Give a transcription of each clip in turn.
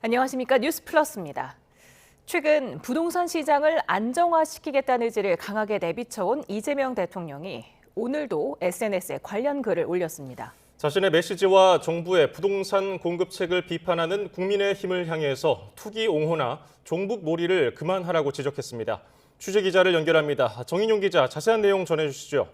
안녕하십니까. 뉴스플러스입니다. 최근 부동산 시장을 안정화시키겠다는 의지를 강하게 내비쳐온 이재명 대통령이 오늘도 SNS에 관련 글을 올렸습니다. 자신의 메시지와 정부의 부동산 공급책을 비판하는 국민의힘을 향해서 투기 옹호나 종북몰이를 그만하라고 지적했습니다. 취재기자를 연결합니다. 정인용 기자, 자세한 내용 전해주시죠.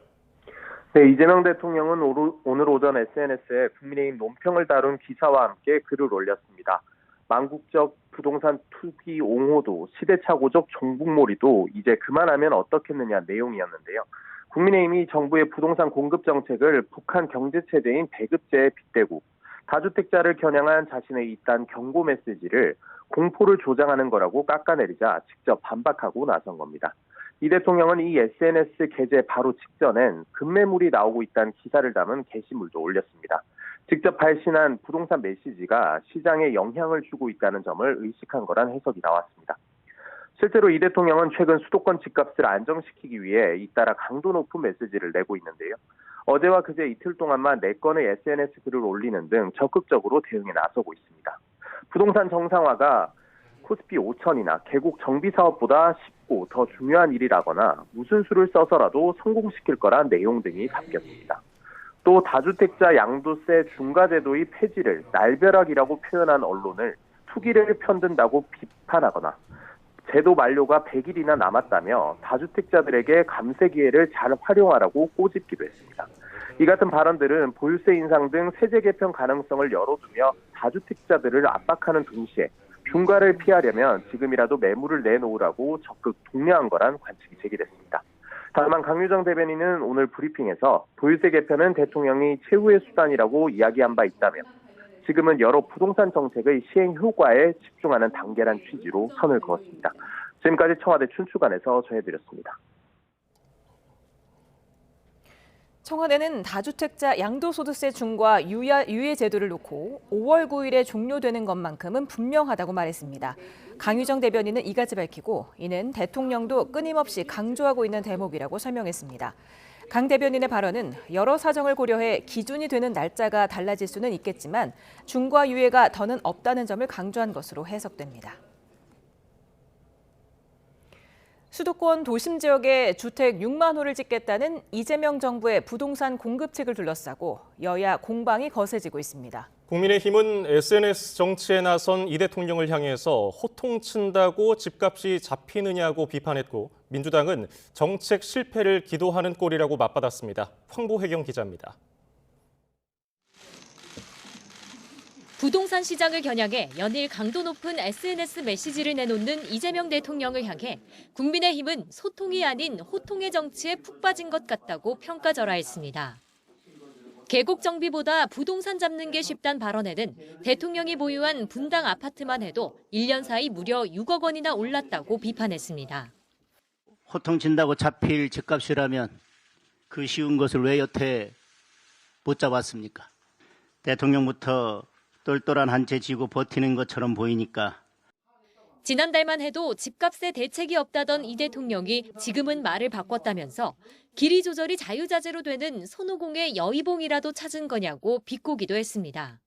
네, 이재명 대통령은 오늘 오전 SNS에 국민의힘 논평을 다룬 기사와 함께 글을 올렸습니다. 망국적 부동산 투기 옹호도 시대착오적 종북몰이도 이제 그만하면 어떻겠느냐 내용이었는데요. 국민의힘이 정부의 부동산 공급 정책을 북한 경제체제인 배급제에 빗대고 다주택자를 겨냥한 자신의 이딴 경고 메시지를 공포를 조장하는 거라고 깎아내리자 직접 반박하고 나선 겁니다. 이 대통령은 이 SNS 게재 바로 직전엔 급매물이 나오고 있다는 기사를 담은 게시물도 올렸습니다. 직접 발신한 부동산 메시지가 시장에 영향을 주고 있다는 점을 의식한 거란 해석이 나왔습니다. 실제로 이 대통령은 최근 수도권 집값을 안정시키기 위해 잇따라 강도 높은 메시지를 내고 있는데요. 어제와 그제 이틀 동안만 4건의 SNS 글을 올리는 등 적극적으로 대응에 나서고 있습니다. 부동산 정상화가 코스피 5천이나 계곡 정비 사업보다 쉽고 더 중요한 일이라거나 무슨 수를 써서라도 성공시킬 거란 내용 등이 담겼습니다. 또 다주택자 양도세 중과제도의 폐지를 날벼락이라고 표현한 언론을 투기를 편든다고 비판하거나 제도 만료가 100일이나 남았다며 다주택자들에게 감세 기회를 잘 활용하라고 꼬집기도 했습니다. 이 같은 발언들은 보유세 인상 등 세제 개편 가능성을 열어두며 다주택자들을 압박하는 동시에 중과를 피하려면 지금이라도 매물을 내놓으라고 적극 독려한 거란 관측이 제기됐습니다. 다만 강유정 대변인은 오늘 브리핑에서 보유세 개편은 대통령이 최후의 수단이라고 이야기한 바 있다며 지금은 여러 부동산 정책의 시행 효과에 집중하는 단계란 취지로 선을 그었습니다. 지금까지 청와대 춘추관에서 전해드렸습니다. 청와대는 다주택자 양도소득세 중과 유예 제도를 놓고 5월 9일에 종료되는 것만큼은 분명하다고 말했습니다. 강유정 대변인은 이같이 밝히고 이는 대통령도 끊임없이 강조하고 있는 대목이라고 설명했습니다. 강 대변인의 발언은 여러 사정을 고려해 기준이 되는 날짜가 달라질 수는 있겠지만 중과 유예가 더는 없다는 점을 강조한 것으로 해석됩니다. 수도권 도심 지역에 주택 6만 호를 짓겠다는 이재명 정부의 부동산 공급책을 둘러싸고 여야 공방이 거세지고 있습니다. 국민의힘은 SNS 정치에 나선 이 대통령을 향해서 호통친다고 집값이 잡히느냐고 비판했고 민주당은 정책 실패를 기도하는 꼴이라고 맞받았습니다. 황보혜경 기자입니다. 부동산 시장을 겨냥해 연일 강도 높은 SNS 메시지를 내놓는 이재명 대통령을 향해 국민의힘은 소통이 아닌 호통의 정치에 푹 빠진 것 같다고 평가절하했습니다. 계곡 정비보다 부동산 잡는 게 쉽단 발언에는 대통령이 보유한 분당 아파트만 해도 1년 사이 무려 6억 원이나 올랐다고 비판했습니다. 호통친다고 잡힐 집값이라면 그 쉬운 것을 왜 여태 못 잡았습니까? 대통령부터 똘똘한 한 채 쥐고 버티는 것처럼 보이니까. 지난달만 해도 집값에 대책이 없다던 이 대통령이 지금은 말을 바꿨다면서 길이 조절이 자유자재로 되는 손오공의 여의봉이라도 찾은 거냐고 비꼬기도 했습니다.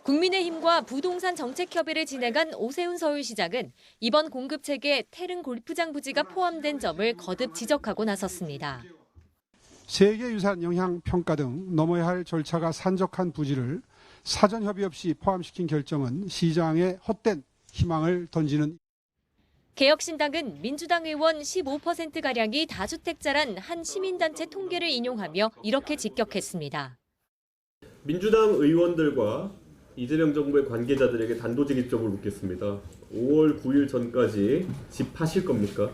국민의힘과 부동산 정책협의를 진행한 오세훈 서울시장은 이번 공급책에 태릉 골프장 부지가 포함된 점을 거듭 지적하고 나섰습니다. 세계유산 영향평가 등 넘어야 할 절차가 산적한 부지를 사전 협의 없이 포함시킨 결정은 시장에 헛된 희망을 던지는. 개혁신당은 민주당 의원 15%가량이 다주택자란 한 시민단체 통계를 인용하며 이렇게 직격했습니다. 민주당 의원들과 이재명 정부의 관계자들에게 단도직입적으로 묻겠습니다. 5월 9일 전까지 집 파실 겁니까?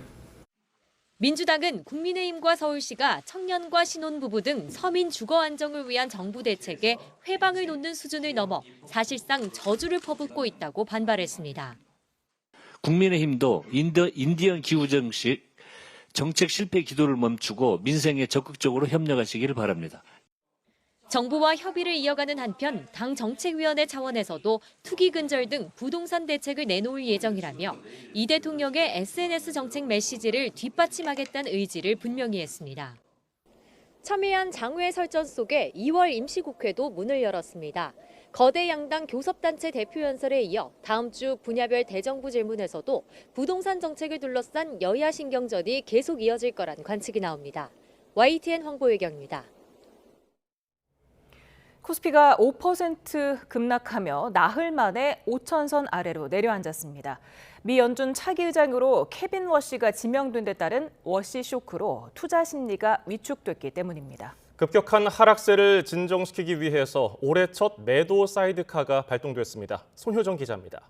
민주당은 국민의힘과 서울시가 청년과 신혼부부 등 서민 주거 안정을 위한 정부 대책에 회방을 놓는 수준을 넘어 사실상 저주를 퍼붓고 있다고 반발했습니다. 국민의힘도 인디언 기후정식 정책 실패 기도를 멈추고 민생에 적극적으로 협력하시기를 바랍니다. 정부와 협의를 이어가는 한편 당 정책위원회 차원에서도 투기 근절 등 부동산 대책을 내놓을 예정이라며 이 대통령의 SNS 정책 메시지를 뒷받침하겠다는 의지를 분명히 했습니다. 첨예한 장외 설전 속에 2월 임시국회도 문을 열었습니다. 거대 양당 교섭단체 대표 연설에 이어 다음 주 분야별 대정부 질문에서도 부동산 정책을 둘러싼 여야 신경전이 계속 이어질 거란 관측이 나옵니다. YTN 황보혜경입니다. 코스피가 5% 급락하며 나흘 만에 5천선 아래로 내려앉았습니다. 미 연준 차기 의장으로 케빈 워시가 지명된 데 따른 워시 쇼크로 투자 심리가 위축됐기 때문입니다. 급격한 하락세를 진정시키기 위해서 올해 첫 매도 사이드카가 발동됐습니다. 손효정 기자입니다.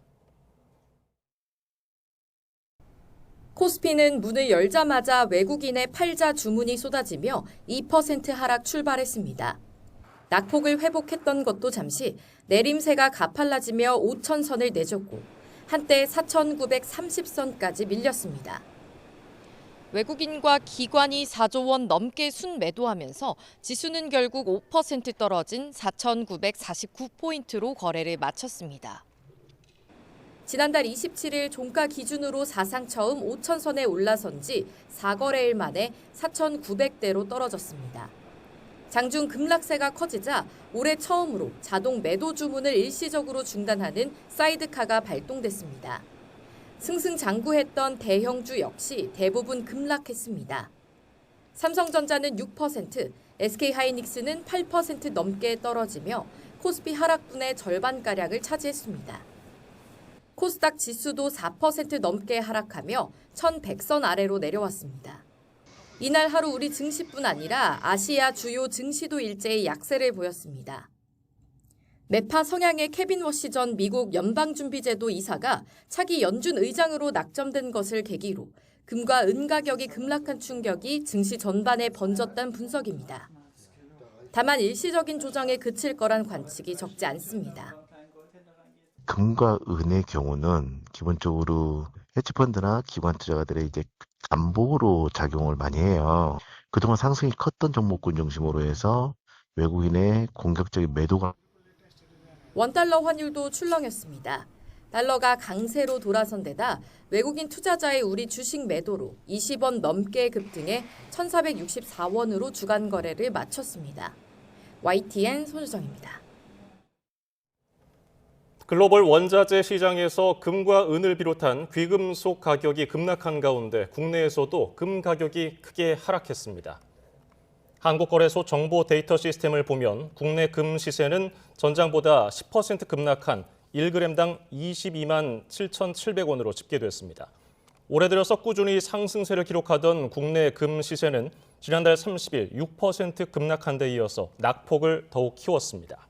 코스피는 문을 열자마자 외국인의 팔자 주문이 쏟아지며 2% 하락 출발했습니다. 낙폭을 회복했던 것도 잠시 내림세가 가팔라지며 5천선을 내줬고 한때 4,930선까지 밀렸습니다. 외국인과 기관이 4조 원 넘게 순매도하면서 지수는 결국 5% 떨어진 4,949포인트로 거래를 마쳤습니다. 지난달 27일 종가 기준으로 사상 처음 5천선에 올라선 지 4거래일 만에 4,900대로 떨어졌습니다. 장중 급락세가 커지자 올해 처음으로 자동 매도 주문을 일시적으로 중단하는 사이드카가 발동됐습니다. 승승장구했던 대형주 역시 대부분 급락했습니다. 삼성전자는 6%, SK하이닉스는 8% 넘게 떨어지며 코스피 하락분의 절반가량을 차지했습니다. 코스닥 지수도 4% 넘게 하락하며 1,100선 아래로 내려왔습니다. 이날 하루 우리 증시뿐 아니라 아시아 주요 증시도 일제히 약세를 보였습니다. 매파 성향의 케빈 워시 전 미국 연방준비제도 이사가 차기 연준 의장으로 낙점된 것을 계기로 금과 은 가격이 급락한 충격이 증시 전반에 번졌다는 분석입니다. 다만 일시적인 조정에 그칠 거란 관측이 적지 않습니다. 금과 은의 경우는 기본적으로 헤지펀드나 기관 투자가들의 이제 간복으로 작용을 많이 해요. 그동안 상승이 컸던 종목군 중심으로 해서 외국인의 공격적인 매도가 원달러 환율도 출렁였습니다. 달러가 강세로 돌아선 데다 외국인 투자자의 우리 주식 매도로 20원 넘게 급등해 1,464원으로 주간 거래를 마쳤습니다. YTN 손유정입니다. 글로벌 원자재 시장에서 금과 은을 비롯한 귀금속 가격이 급락한 가운데 국내에서도 금 가격이 크게 하락했습니다. 한국거래소 정보 데이터 시스템을 보면 국내 금 시세는 전장보다 10% 급락한 1g당 22만 7,700원으로 집계됐습니다. 올해 들어서 꾸준히 상승세를 기록하던 국내 금 시세는 지난달 30일 6% 급락한 데 이어서 낙폭을 더욱 키웠습니다.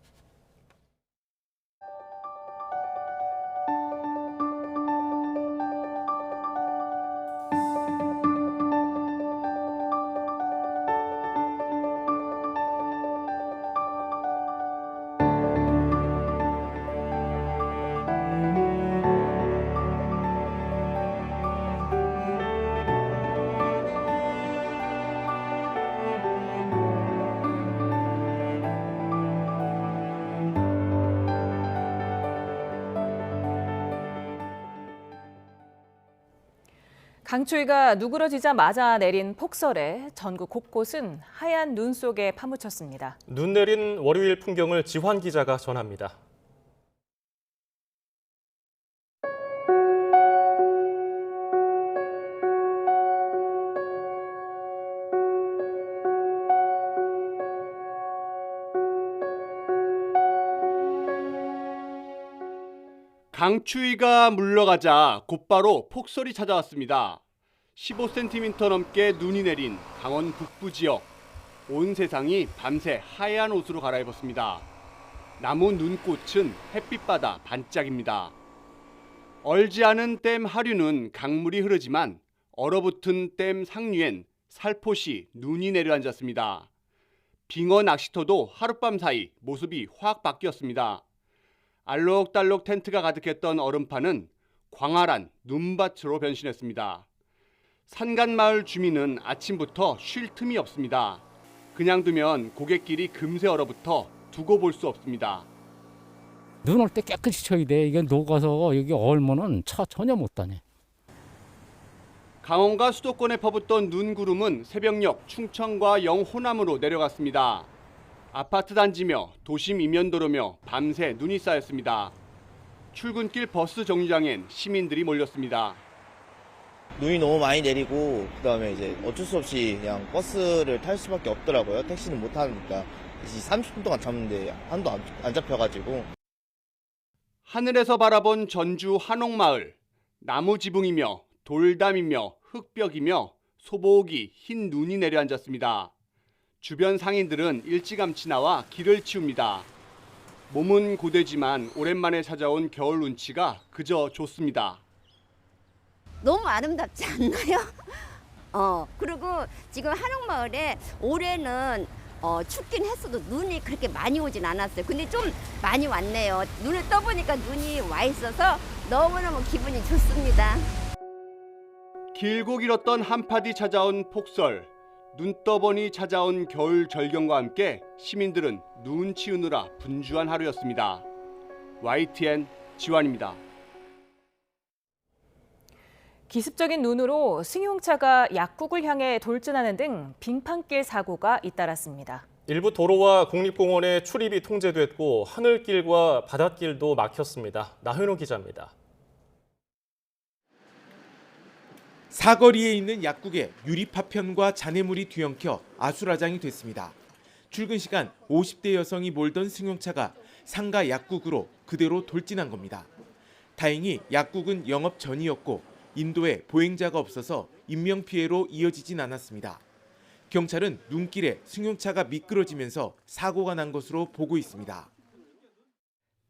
강추위가 누그러지자마자 내린 폭설에 전국 곳곳은 하얀 눈 속에 파묻혔습니다. 눈 내린 월요일 풍경을 지환 기자가 전합니다. 강추위가 물러가자 곧바로 폭설이 찾아왔습니다. 15cm 넘게 눈이 내린 강원 북부 지역. 온 세상이 밤새 하얀 옷으로 갈아입었습니다. 나무 눈꽃은 햇빛받아 반짝입니다. 얼지 않은 댐 하류는 강물이 흐르지만 얼어붙은 댐 상류엔 살포시 눈이 내려앉았습니다. 빙어 낚시터도 하룻밤 사이 모습이 확 바뀌었습니다. 알록달록 텐트가 가득했던 얼음판은 광활한 눈밭으로 변신했습니다. 산간마을 주민은 아침부터 쉴 틈이 없습니다. 그냥 두면 고갯길이 금세 얼어붙어 두고 볼 수 없습니다. 눈 올 때 깨끗이 쳐야 돼. 이게 녹아서 여기 얼면은 차 전혀 못 다녀. 강원과 수도권에 퍼붓던 눈구름은 새벽녘 충청과 영호남으로 내려갔습니다. 아파트 단지며 도심 이면도로며 밤새 눈이 쌓였습니다. 출근길 버스 정류장엔 시민들이 몰렸습니다. 눈이 너무 많이 내리고 그다음에 이제 어쩔 수 없이 그냥 버스를 탈 수밖에 없더라고요. 택시는 못 타니까 30분 동안 잡는데 한도 안 잡혀가지고. 하늘에서 바라본 전주 한옥마을. 나무 지붕이며 돌담이며 흙벽이며 소복이 흰 눈이 내려앉았습니다. 주변 상인들은 일찌감치 나와 길을 치웁니다. 몸은 고되지만 오랜만에 찾아온 겨울 운치가 그저 좋습니다. 너무 아름답지 않나요? 그리고 지금 한옥마을에 올해는 춥긴 했어도 눈이 그렇게 많이 오진 않았어요. 근데 좀 많이 왔네요. 눈을 떠보니까 눈이 와 있어서 너무너무 기분이 좋습니다. 길고 길었던 한파디 찾아온 폭설, 눈 떠보니 찾아온 겨울 절경과 함께 시민들은 눈 치우느라 분주한 하루였습니다. YTN 지환입니다. 기습적인 눈으로 승용차가 약국을 향해 돌진하는 등 빙판길 사고가 잇따랐습니다. 일부 도로와 국립공원의 출입이 통제됐고 하늘길과 바닷길도 막혔습니다. 나현호 기자입니다. 사거리에 있는 약국에 유리 파편과 잔해물이 뒤엉켜 아수라장이 됐습니다. 출근 시간 50대 여성이 몰던 승용차가 상가 약국으로 그대로 돌진한 겁니다. 다행히 약국은 영업 전이었고 인도에 보행자가 없어서 인명피해로 이어지진 않았습니다. 경찰은 눈길에 승용차가 미끄러지면서 사고가 난 것으로 보고 있습니다.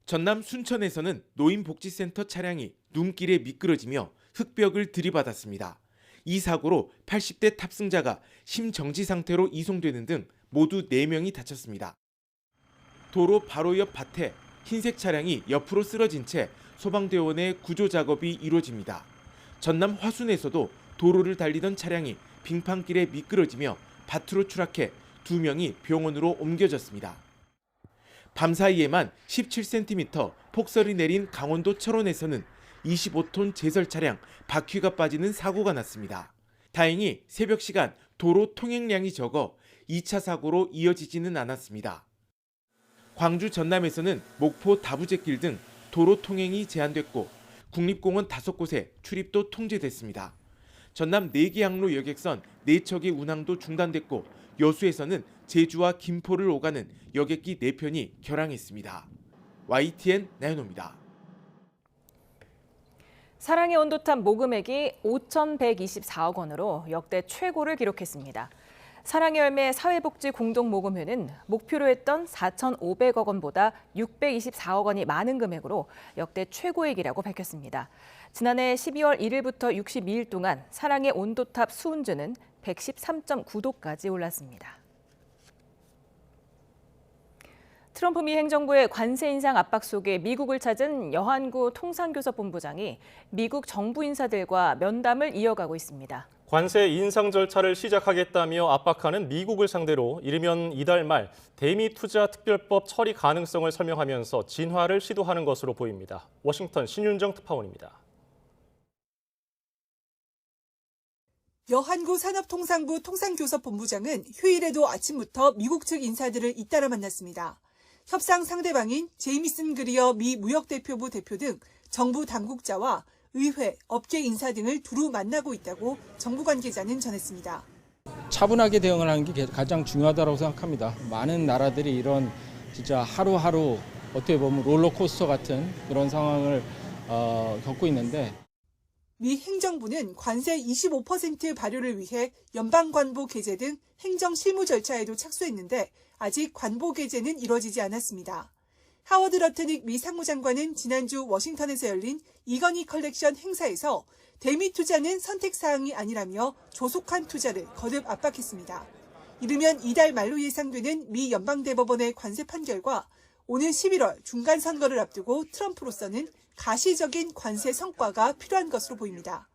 전남 순천에서는 노인복지센터 차량이 눈길에 미끄러지며 흙벽을 들이받았습니다. 이 사고로 80대 탑승자가 심정지 상태로 이송되는 등 모두 4명이 다쳤습니다. 도로 바로 옆 밭에 흰색 차량이 옆으로 쓰러진 채 소방대원의 구조 작업이 이루어집니다. 전남 화순에서도 도로를 달리던 차량이 빙판길에 미끄러지며 밭으로 추락해 2명이 병원으로 옮겨졌습니다. 밤사이에만 17cm 폭설이 내린 강원도 철원에서는 25톤 제설 차량 바퀴가 빠지는 사고가 났습니다. 다행히 새벽 시간 도로 통행량이 적어 2차 사고로 이어지지는 않았습니다. 광주 전남에서는 목포 다부제길 등 도로 통행이 제한됐고 국립공원 5곳에 출입도 통제됐습니다. 전남 4개 항로 여객선 4척의 운항도 중단됐고 여수에서는 제주와 김포를 오가는 여객기 4편이 결항했습니다. YTN 나연호입니다. 사랑의 온도탑 모금액이 5,124억 원으로 역대 최고를 기록했습니다. 사랑의 열매 사회복지공동모금회는 목표로 했던 4,500억 원보다 624억 원이 많은 금액으로 역대 최고액이라고 밝혔습니다. 지난해 12월 1일부터 62일 동안 사랑의 온도탑 수온주는 113.9도까지 올랐습니다. 트럼프 미 행정부의 관세 인상 압박 속에 미국을 찾은 여한구 통상교섭본부장이 미국 정부 인사들과 면담을 이어가고 있습니다. 관세 인상 절차를 시작하겠다며 압박하는 미국을 상대로 이르면 이달 말 대미 투자 특별법 처리 가능성을 설명하면서 진화를 시도하는 것으로 보입니다. 워싱턴 신윤정 특파원입니다. 여한구 산업통상부 통상교섭본부장은 휴일에도 아침부터 미국 측 인사들을 잇따라 만났습니다. 협상 상대방인 제이미슨 그리어 미 무역대표부 대표 등 정부 당국자와 의회, 업계 인사 등을 두루 만나고 있다고 정부 관계자는 전했습니다. 차분하게 대응을 하는 게 가장 중요하다고 생각합니다. 많은 나라들이 이런 진짜 하루하루 어떻게 보면 롤러코스터 같은 그런 상황을 겪고 있는데 미 행정부는 관세 25% 발효를 위해 연방관보 개제 등 행정 실무 절차에도 착수했는데 아직 관보 개제는 이뤄지지 않았습니다. 하워드 러트닉 미 상무장관은 지난주 워싱턴에서 열린 이건희 컬렉션 행사에서 대미 투자는 선택사항이 아니라며 조속한 투자를 거듭 압박했습니다. 이르면 이달 말로 예상되는 미 연방대법원의 관세 판결과 오는 11월 중간선거를 앞두고 트럼프로서는 가시적인 관세 성과가 필요한 것으로 보입니다.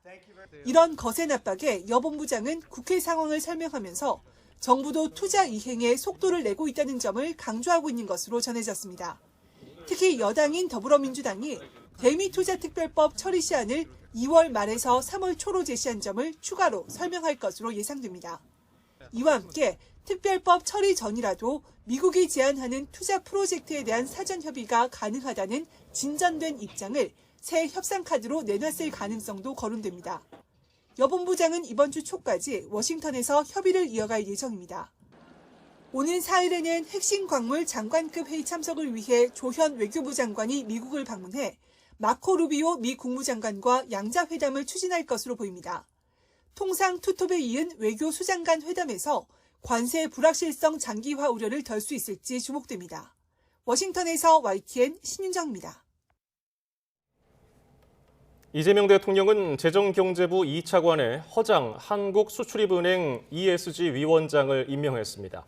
이런 거센 압박에 여 본부장은 국회 상황을 설명하면서 정부도 투자 이행에 속도를 내고 있다는 점을 강조하고 있는 것으로 전해졌습니다. 특히 여당인 더불어민주당이 대미투자특별법 처리 시한을 2월 말에서 3월 초로 제시한 점을 추가로 설명할 것으로 예상됩니다. 이와 함께 특별법 처리 전이라도 미국이 제안하는 투자 프로젝트에 대한 사전 협의가 가능하다는 진전된 입장을 새 협상 카드로 내놨을 가능성도 거론됩니다. 여 본부장은 이번 주 초까지 워싱턴에서 협의를 이어갈 예정입니다. 오는 4일에는 핵심 광물 장관급 회의 참석을 위해 조현 외교부 장관이 미국을 방문해 마코 루비오 미 국무장관과 양자회담을 추진할 것으로 보입니다. 통상 투톱에 이은 외교 수장간 회담에서 관세 불확실성 장기화 우려를 덜 수 있을지 주목됩니다. 워싱턴에서 YTN 신윤정입니다. 이재명 대통령은 재정경제부 2차관에 허장 한국수출입은행 ESG 위원장을 임명했습니다.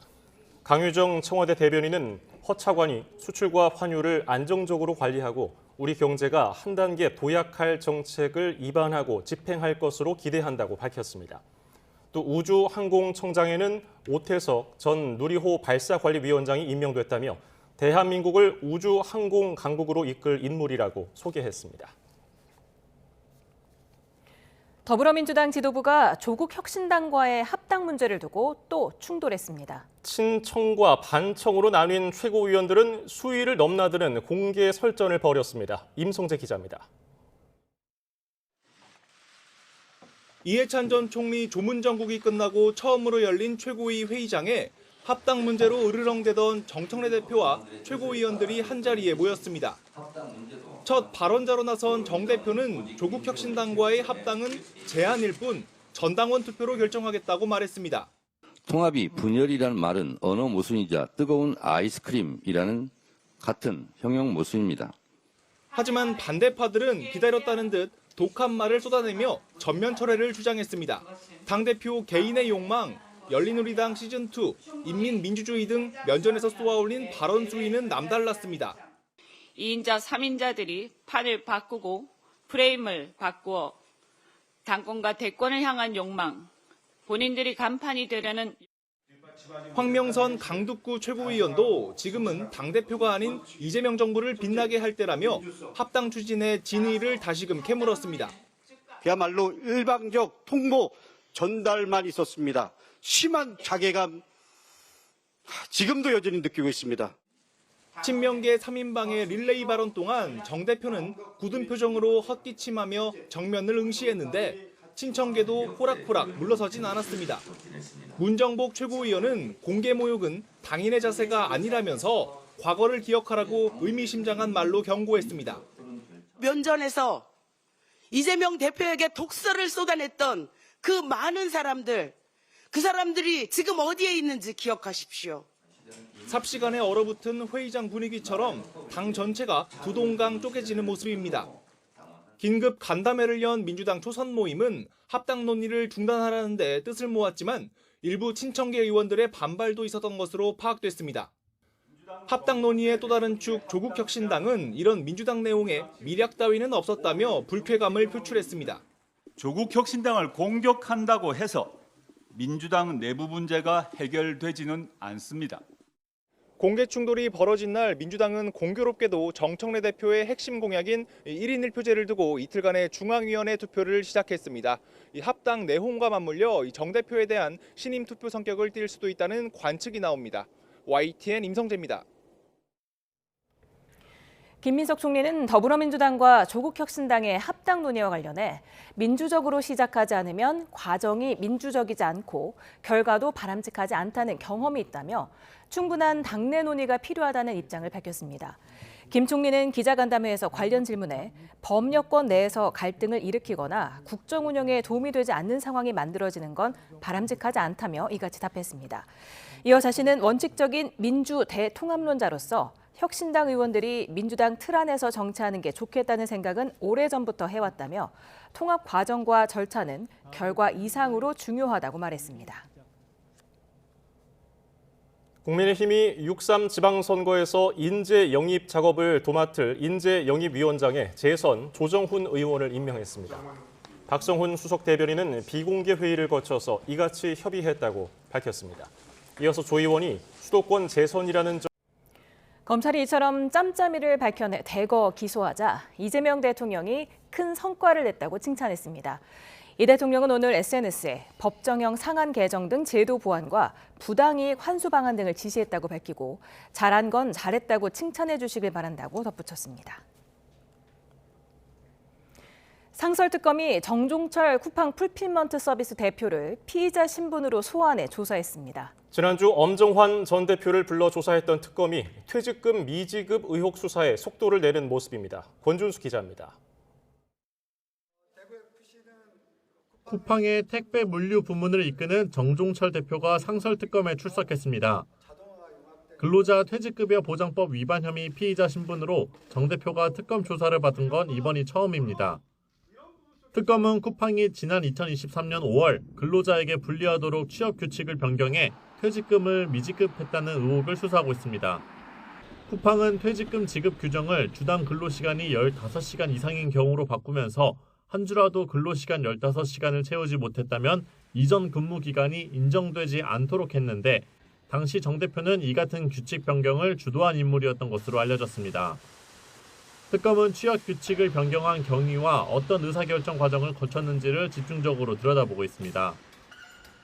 강유정 청와대 대변인은 허 차관이 수출과 환율을 안정적으로 관리하고 우리 경제가 한 단계 도약할 정책을 입안하고 집행할 것으로 기대한다고 밝혔습니다. 또 우주항공청장에는 오태석 전 누리호 발사관리위원장이 임명됐다며 대한민국을 우주항공 강국으로 이끌 인물이라고 소개했습니다. 더불어민주당 지도부가 조국 혁신당과의 합당 문제를 두고 또 충돌했습니다. 친청과 반청으로 나뉜 최고위원들은 수위를 넘나드는 공개 설전을 벌였습니다. 임성재 기자입니다. 이해찬 전 총리 조문정국이 끝나고 처음으로 열린 최고위 회의장에 합당 문제로 으르렁대던 정청래 대표와 최고위원들이 한자리에 모였습니다. 첫 발언자로 나선 정 대표는 조국 혁신당과의 합당은 제안일 뿐 전당원 투표로 결정하겠다고 말했습니다. 통합이 분열이라는 말은 언어 모순이자 뜨거운 아이스크림이라는 같은 형용 모순입니다. 하지만 반대파들은 기다렸다는 듯 독한 말을 쏟아내며 전면 철회를 주장했습니다. 당대표 개인의 욕망, 열린우리당 시즌2, 인민민주주의 등 면전에서 쏘아올린 발언 수위는 남달랐습니다. 2인자, 3인자들이 판을 바꾸고 프레임을 바꾸어 당권과 대권을 향한 욕망, 본인들이 간판이 되려는 황명선 강북구 최고위원도 지금은 당대표가 아닌 이재명 정부를 빛나게 할 때라며 합당 추진의 진위를 다시금 캐물었습니다. 그야말로 일방적 통보 전달만 있었습니다. 심한 자괴감 지금도 여전히 느끼고 있습니다. 친명계 3인방의 릴레이 발언 동안 정 대표는 굳은 표정으로 헛기침하며 정면을 응시했는데 친청계도 호락호락 물러서진 않았습니다. 문정복 최고위원은 공개 모욕은 당인의 자세가 아니라면서 과거를 기억하라고 의미심장한 말로 경고했습니다. 면전에서 이재명 대표에게 독설을 쏟아냈던 그 많은 사람들, 그 사람들이 지금 어디에 있는지 기억하십시오. 삽시간에 얼어붙은 회의장 분위기처럼 당 전체가 두 동강 쪼개지는 모습입니다. 긴급 간담회를 연 민주당 초선 모임은 합당 논의를 중단하라는 데 뜻을 모았지만 일부 친청계 의원들의 반발도 있었던 것으로 파악됐습니다. 합당 논의의 또 다른 축 조국혁신당은 이런 민주당 내용에 미략 따위는 없었다며 불쾌감을 표출했습니다. 조국혁신당을 공격한다고 해서 민주당 내부 문제가 해결되지는 않습니다. 공개 충돌이 벌어진 날 민주당은 공교롭게도 정청래 대표의 핵심 공약인 1인 1표제를 두고 이틀간의 중앙위원회 투표를 시작했습니다. 이 합당 내홍과 맞물려 정 대표에 대한 신임 투표 성격을 띨 수도 있다는 관측이 나옵니다. YTN 임성재입니다. 김민석 총리는 더불어민주당과 조국혁신당의 합당 논의와 관련해 민주적으로 시작하지 않으면 과정이 민주적이지 않고 결과도 바람직하지 않다는 경험이 있다며 충분한 당내 논의가 필요하다는 입장을 밝혔습니다. 김 총리는 기자간담회에서 관련 질문에 법여권 내에서 갈등을 일으키거나 국정 운영에 도움이 되지 않는 상황이 만들어지는 건 바람직하지 않다며 이같이 답했습니다. 이어 자신은 원칙적인 민주 대통합론자로서 혁신당 의원들이 민주당 틀 안에서 정치하는 게 좋겠다는 생각은 오래전부터 해왔다며 통합 과정과 절차는 결과 이상으로 중요하다고 말했습니다. 국민의힘이 6.3 지방선거에서 인재 영입 작업을 도맡을 인재 영입위원장에 재선 조정훈 의원을 임명했습니다. 박성훈 수석 대변인은 비공개 회의를 거쳐서 이같이 협의했다고 밝혔습니다. 이어서 조 의원이 수도권 재선이라는 검찰이 이처럼 짬짬이를 밝혀내 대거 기소하자 이재명 대통령이 큰 성과를 냈다고 칭찬했습니다. 이 대통령은 오늘 SNS에 법정형 상한 개정 등 제도 보완과 부당이익 환수 방안 등을 지시했다고 밝히고 잘한 건 잘했다고 칭찬해 주시길 바란다고 덧붙였습니다. 상설특검이 정종철 쿠팡 풀필먼트 서비스 대표를 피의자 신분으로 소환해 조사했습니다. 지난주 엄정환 전 대표를 불러 조사했던 특검이 퇴직금 미지급 의혹 수사에 속도를 내는 모습입니다. 권준수 기자입니다. 쿠팡의 택배 물류 부문을 이끄는 정종철 대표가 상설특검에 출석했습니다. 근로자 퇴직급여 보장법 위반 혐의 피의자 신분으로 정 대표가 특검 조사를 받은 건 이번이 처음입니다. 특검은 쿠팡이 지난 2023년 5월 근로자에게 불리하도록 취업 규칙을 변경해 퇴직금을 미지급했다는 의혹을 수사하고 있습니다. 쿠팡은 퇴직금 지급 규정을 주당 근로시간이 15시간 이상인 경우로 바꾸면서 한 주라도 근로시간 15시간을 채우지 못했다면 이전 근무 기간이 인정되지 않도록 했는데 당시 정 대표는 이 같은 규칙 변경을 주도한 인물이었던 것으로 알려졌습니다. 특검은 취업 규칙을 변경한 경위와 어떤 의사결정 과정을 거쳤는지를 집중적으로 들여다보고 있습니다.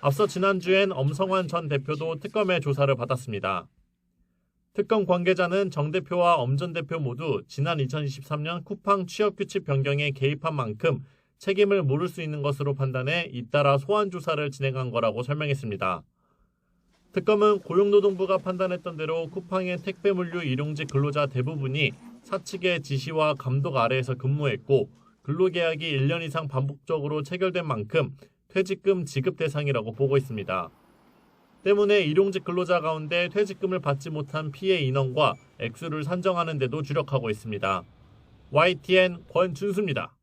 앞서 지난주엔 엄성환 전 대표도 특검의 조사를 받았습니다. 특검 관계자는 정 대표와 엄 전 대표 모두 지난 2023년 쿠팡 취업 규칙 변경에 개입한 만큼 책임을 물을 수 있는 것으로 판단해 잇따라 소환 조사를 진행한 거라고 설명했습니다. 특검은 고용노동부가 판단했던 대로 쿠팡의 택배 물류 일용직 근로자 대부분이 사측의 지시와 감독 아래에서 근무했고 근로계약이 1년 이상 반복적으로 체결된 만큼 퇴직금 지급 대상이라고 보고 있습니다. 때문에 일용직 근로자 가운데 퇴직금을 받지 못한 피해 인원과 액수를 산정하는 데도 주력하고 있습니다. YTN 권준수입니다.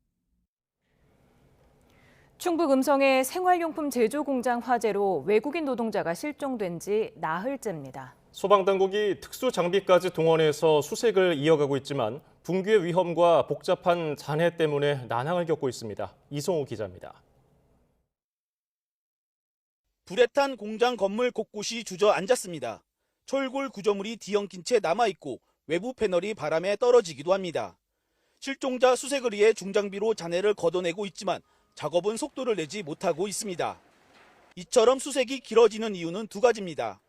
충북 음성의 생활용품 제조 공장 화재로 외국인 노동자가 실종된 지 나흘째입니다. 소방당국이 특수장비까지 동원해서 수색을 이어가고 있지만 붕괴 위험과 복잡한 잔해 때문에 난항을 겪고 있습니다. 이성호 기자입니다. 불에 탄 공장 건물 곳곳이 주저앉았습니다. 철골 구조물이 뒤엉킨 채 남아있고 외부 패널이 바람에 떨어지기도 합니다. 실종자 수색을 위해 중장비로 잔해를 걷어내고 있지만 작업은 속도를 내지 못하고 있습니다. 이처럼 수색이 길어지는 이유는 두 가지입니다.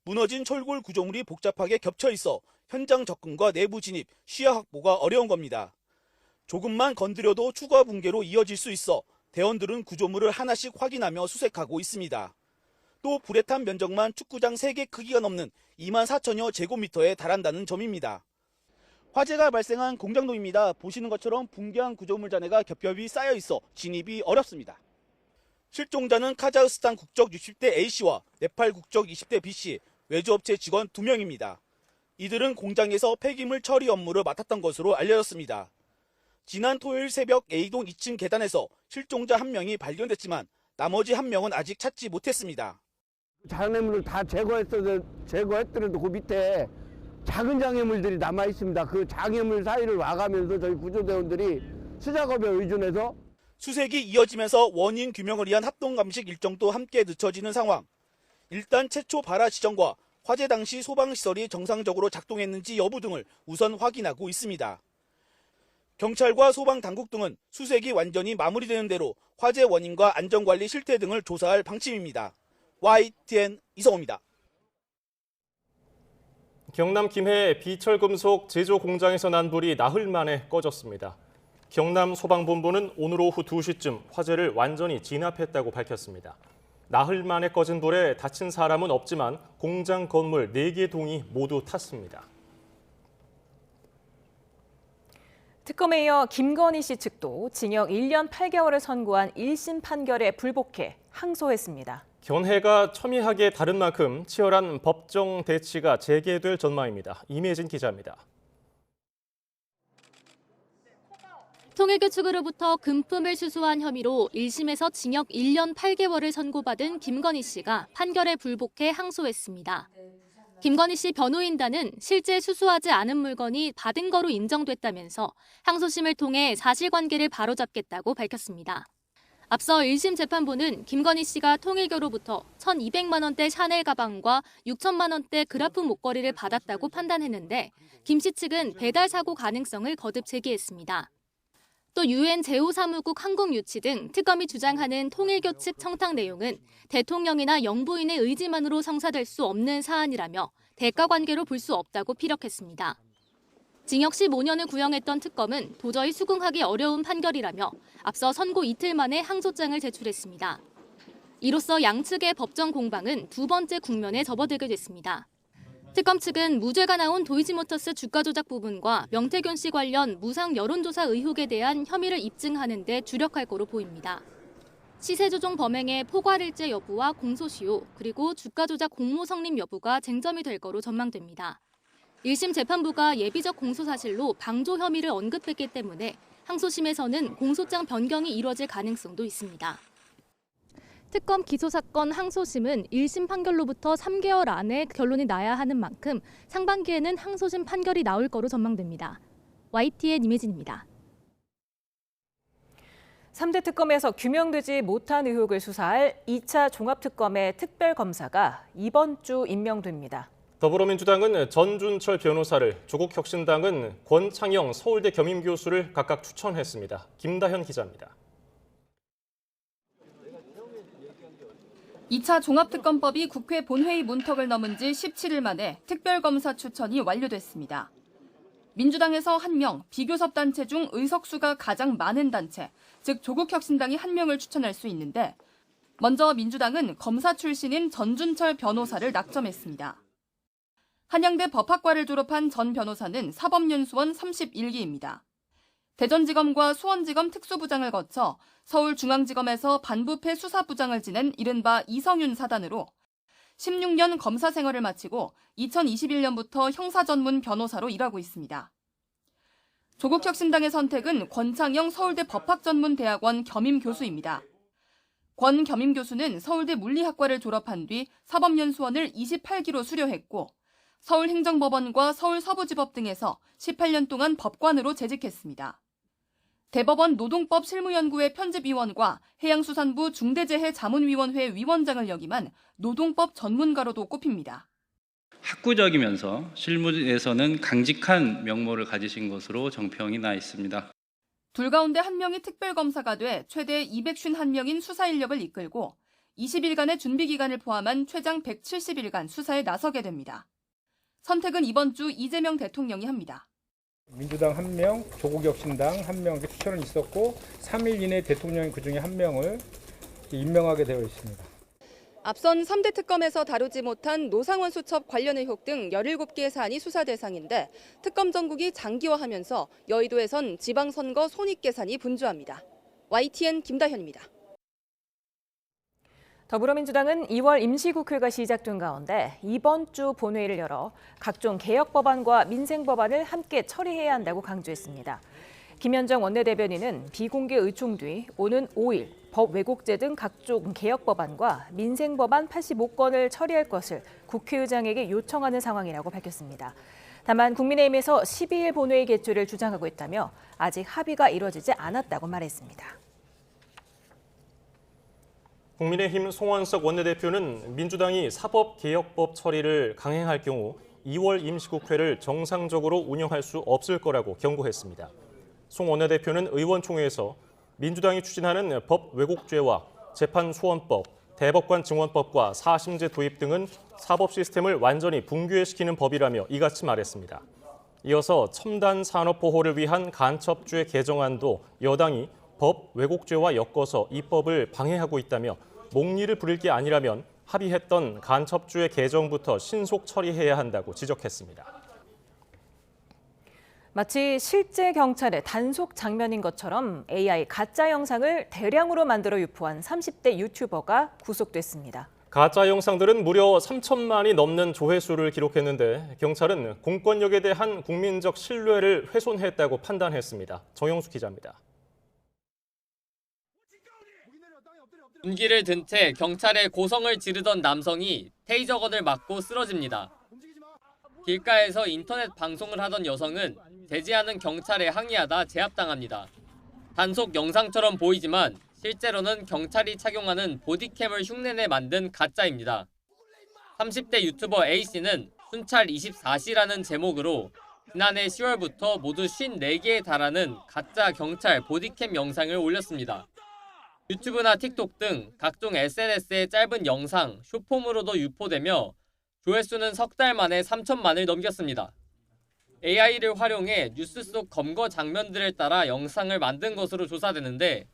무너진 철골 구조물이 복잡하게 겹쳐 있어 현장 접근과 내부 진입, 시야 확보가 어려운 겁니다. 조금만 건드려도 추가 붕괴로 이어질 수 있어 대원들은 구조물을 하나씩 확인하며 수색하고 있습니다. 또 불에 탄 면적만 축구장 3개 크기가 넘는 2만 4천여 제곱미터에 달한다는 점입니다. 화재가 발생한 공장동입니다. 보시는 것처럼 붕괴한 구조물 잔해가 겹겹이 쌓여 있어 진입이 어렵습니다. 실종자는 카자흐스탄 국적 60대 A씨와 네팔 국적 20대 B씨, 외주업체 직원 2명입니다. 이들은 공장에서 폐기물 처리 업무를 맡았던 것으로 알려졌습니다. 지난 토요일 새벽 A동 2층 계단에서 실종자 1명이 발견됐지만 나머지 1명은 아직 찾지 못했습니다. 장애물을 다 제거했더라도 그 밑에 작은 장애물들이 남아 있습니다. 그 장애물 사이를 와가면서 저희 구조대원들이 수작업에 의존해서 수색이 이어지면서 원인 규명을 위한 합동 감식 일정도 함께 늦춰지는 상황. 일단 최초 발화 지점과 화재 당시 소방시설이 정상적으로 작동했는지 여부 등을 우선 확인하고 있습니다. 경찰과 소방당국 등은 수색이 완전히 마무리되는 대로 화재 원인과 안전관리 실태 등을 조사할 방침입니다. YTN 이성호입니다. 경남 김해 비철금속 제조 공장에서 난 불이 나흘 만에 꺼졌습니다. 경남 소방본부는 오늘 오후 2시쯤 화재를 완전히 진압했다고 밝혔습니다. 나흘 만에 꺼진 불에 다친 사람은 없지만 공장 건물 4개 동이 모두 탔습니다. 특검에 이어 김건희 씨 측도 징역 1년 8개월을 선고한 1심 판결에 불복해 항소했습니다. 견해가 첨예하게 다른 만큼 치열한 법정 대치가 재개될 전망입니다. 임혜진 기자입니다. 통일교 측으로부터 금품을 수수한 혐의로 1심에서 징역 1년 8개월을 선고받은 김건희 씨가 판결에 불복해 항소했습니다. 김건희 씨 변호인단은 실제 수수하지 않은 물건이 받은 거로 인정됐다면서 항소심을 통해 사실관계를 바로잡겠다고 밝혔습니다. 앞서 1심 재판부는 김건희 씨가 통일교로부터 1,200만 원대 샤넬 가방과 6천만 원대 그라프 목걸이를 받았다고 판단했는데 김 씨 측은 배달 사고 가능성을 거듭 제기했습니다. 또 유엔 제5사무국 한국유치 등 특검이 주장하는 통일교측 청탁 내용은 대통령이나 영부인의 의지만으로 성사될 수 없는 사안이라며 대가관계로 볼 수 없다고 피력했습니다. 징역 15년을 구형했던 특검은 도저히 수긍하기 어려운 판결이라며 앞서 선고 이틀 만에 항소장을 제출했습니다. 이로써 양측의 법정 공방은 두 번째 국면에 접어들게 됐습니다. 특검 측은 무죄가 나온 도이치모터스 주가 조작 부분과 명태균 씨 관련 무상 여론조사 의혹에 대한 혐의를 입증하는 데 주력할 거로 보입니다. 시세 조종 범행의 포괄일제 여부와 공소시효 그리고 주가 조작 공모 성립 여부가 쟁점이 될 거로 전망됩니다. 1심 재판부가 예비적 공소 사실로 방조 혐의를 언급했기 때문에 항소심에서는 공소장 변경이 이뤄질 가능성도 있습니다. 특검 기소 사건 항소심은 1심 판결로부터 3개월 안에 결론이 나야 하는 만큼 상반기에는 항소심 판결이 나올 거로 전망됩니다. YTN 임혜진입니다. 3대 특검에서 규명되지 못한 의혹을 수사할 2차 종합특검의 특별검사가 이번 주 임명됩니다. 더불어민주당은 전준철 변호사를, 조국혁신당은 권창영 서울대 겸임교수를 각각 추천했습니다. 김다현 기자입니다. 2차 종합특검법이 국회 본회의 문턱을 넘은 지 17일 만에 특별검사 추천이 완료됐습니다. 민주당에서 1명, 비교섭 단체 중 의석수가 가장 많은 단체, 즉 조국혁신당이 1명을 추천할 수 있는데 먼저 민주당은 검사 출신인 전준철 변호사를 낙점했습니다. 한양대 법학과를 졸업한 전 변호사는 사법연수원 31기입니다. 대전지검과 수원지검 특수부장을 거쳐 서울중앙지검에서 반부패 수사부장을 지낸 이른바 이성윤 사단으로 16년 검사 생활을 마치고 2021년부터 형사전문 변호사로 일하고 있습니다. 조국혁신당의 선택은 권창영 서울대 법학전문대학원 겸임교수입니다. 권 겸임교수는 서울대 물리학과를 졸업한 뒤 사법연수원을 28기로 수료했고 서울행정법원과 서울서부지법 등에서 18년 동안 법관으로 재직했습니다. 대법원 노동법 실무연구회 편집위원과 해양수산부 중대재해자문위원회 위원장을 역임한 노동법 전문가로도 꼽힙니다. 학구적이면서 실무에서는 강직한 명모를 가지신 것으로 정평이 나 있습니다. 둘 가운데 1명이 특별검사가 돼 최대 251명인 수사 인력을 이끌고 20일간의 준비기간을 포함한 최장 170일간 수사에 나서게 됩니다. 선택은 이번 주 이재명 대통령이 합니다. 민주당 1명, 조국혁신당 1명 추천은 있었고 3일 이내 대통령이 그중에 1명을 임명하게 되어 있습니다. 앞선 3대 특검에서 다루지 못한 노상원 수첩 관련 의혹 등 17개의 사안이 수사 대상인데 특검 전국이 장기화하면서 여의도에선 지방선거 손익계산이 분주합니다. YTN 김다현입니다. 더불어민주당은 2월 임시국회가 시작된 가운데 이번 주 본회의를 열어 각종 개혁 법안과 민생 법안을 함께 처리해야 한다고 강조했습니다. 김현정 원내대변인은 비공개 의총 뒤 오는 5일 법 왜곡죄 등 각종 개혁 법안과 민생 법안 85건을 처리할 것을 국회의장에게 요청하는 상황이라고 밝혔습니다. 다만 국민의힘에서 12일 본회의 개최를 주장하고 있다며 아직 합의가 이뤄지지 않았다고 말했습니다. 국민의힘 송원석 원내대표는 민주당이 사법개혁법 처리를 강행할 경우 2월 임시국회를 정상적으로 운영할 수 없을 거라고 경고했습니다. 송 원내대표는 의원총회에서 민주당이 추진하는 법 왜곡죄와 재판소원법, 대법관 증원법과 사심제 도입 등은 사법 시스템을 완전히 붕괴시키는 법이라며 이같이 말했습니다. 이어서 첨단 산업 보호를 위한 간첩죄 개정안도 여당이 법 왜곡죄와 엮어서 입법을 방해하고 있다며 목리를 부릴 게 아니라면 합의했던 간첩죄 개정부터 신속 처리해야 한다고 지적했습니다. 마치 실제 경찰의 단속 장면인 것처럼 AI 가짜 영상을 대량으로 만들어 유포한 30대 유튜버가 구속됐습니다. 가짜 영상들은 무려 3천만이 넘는 조회수를 기록했는데 경찰은 공권력에 대한 국민적 신뢰를 훼손했다고 판단했습니다. 정영수 기자입니다. 군기를 든 채 경찰에 고성을 지르던 남성이 테이저건을 맞고 쓰러집니다. 길가에서 인터넷 방송을 하던 여성은 되지 않은 경찰에 항의하다 제압당합니다. 단속 영상처럼 보이지만 실제로는 경찰이 착용하는 보디캠을 흉내내 만든 가짜입니다. 30대 유튜버 A씨는 순찰 24시라는 제목으로 지난해 10월부터 모두 54개에 달하는 가짜 경찰 보디캠 영상을 올렸습니다. 유튜브나 틱톡 등 각종 SNS의 짧은 영상, 숏폼으로도 유포되며 조회수는 석 달 만에 3천만을 넘겼습니다. AI를 활용해 뉴스 속 검거 장면들을 따라 영상을 만든 것으로 조사되는데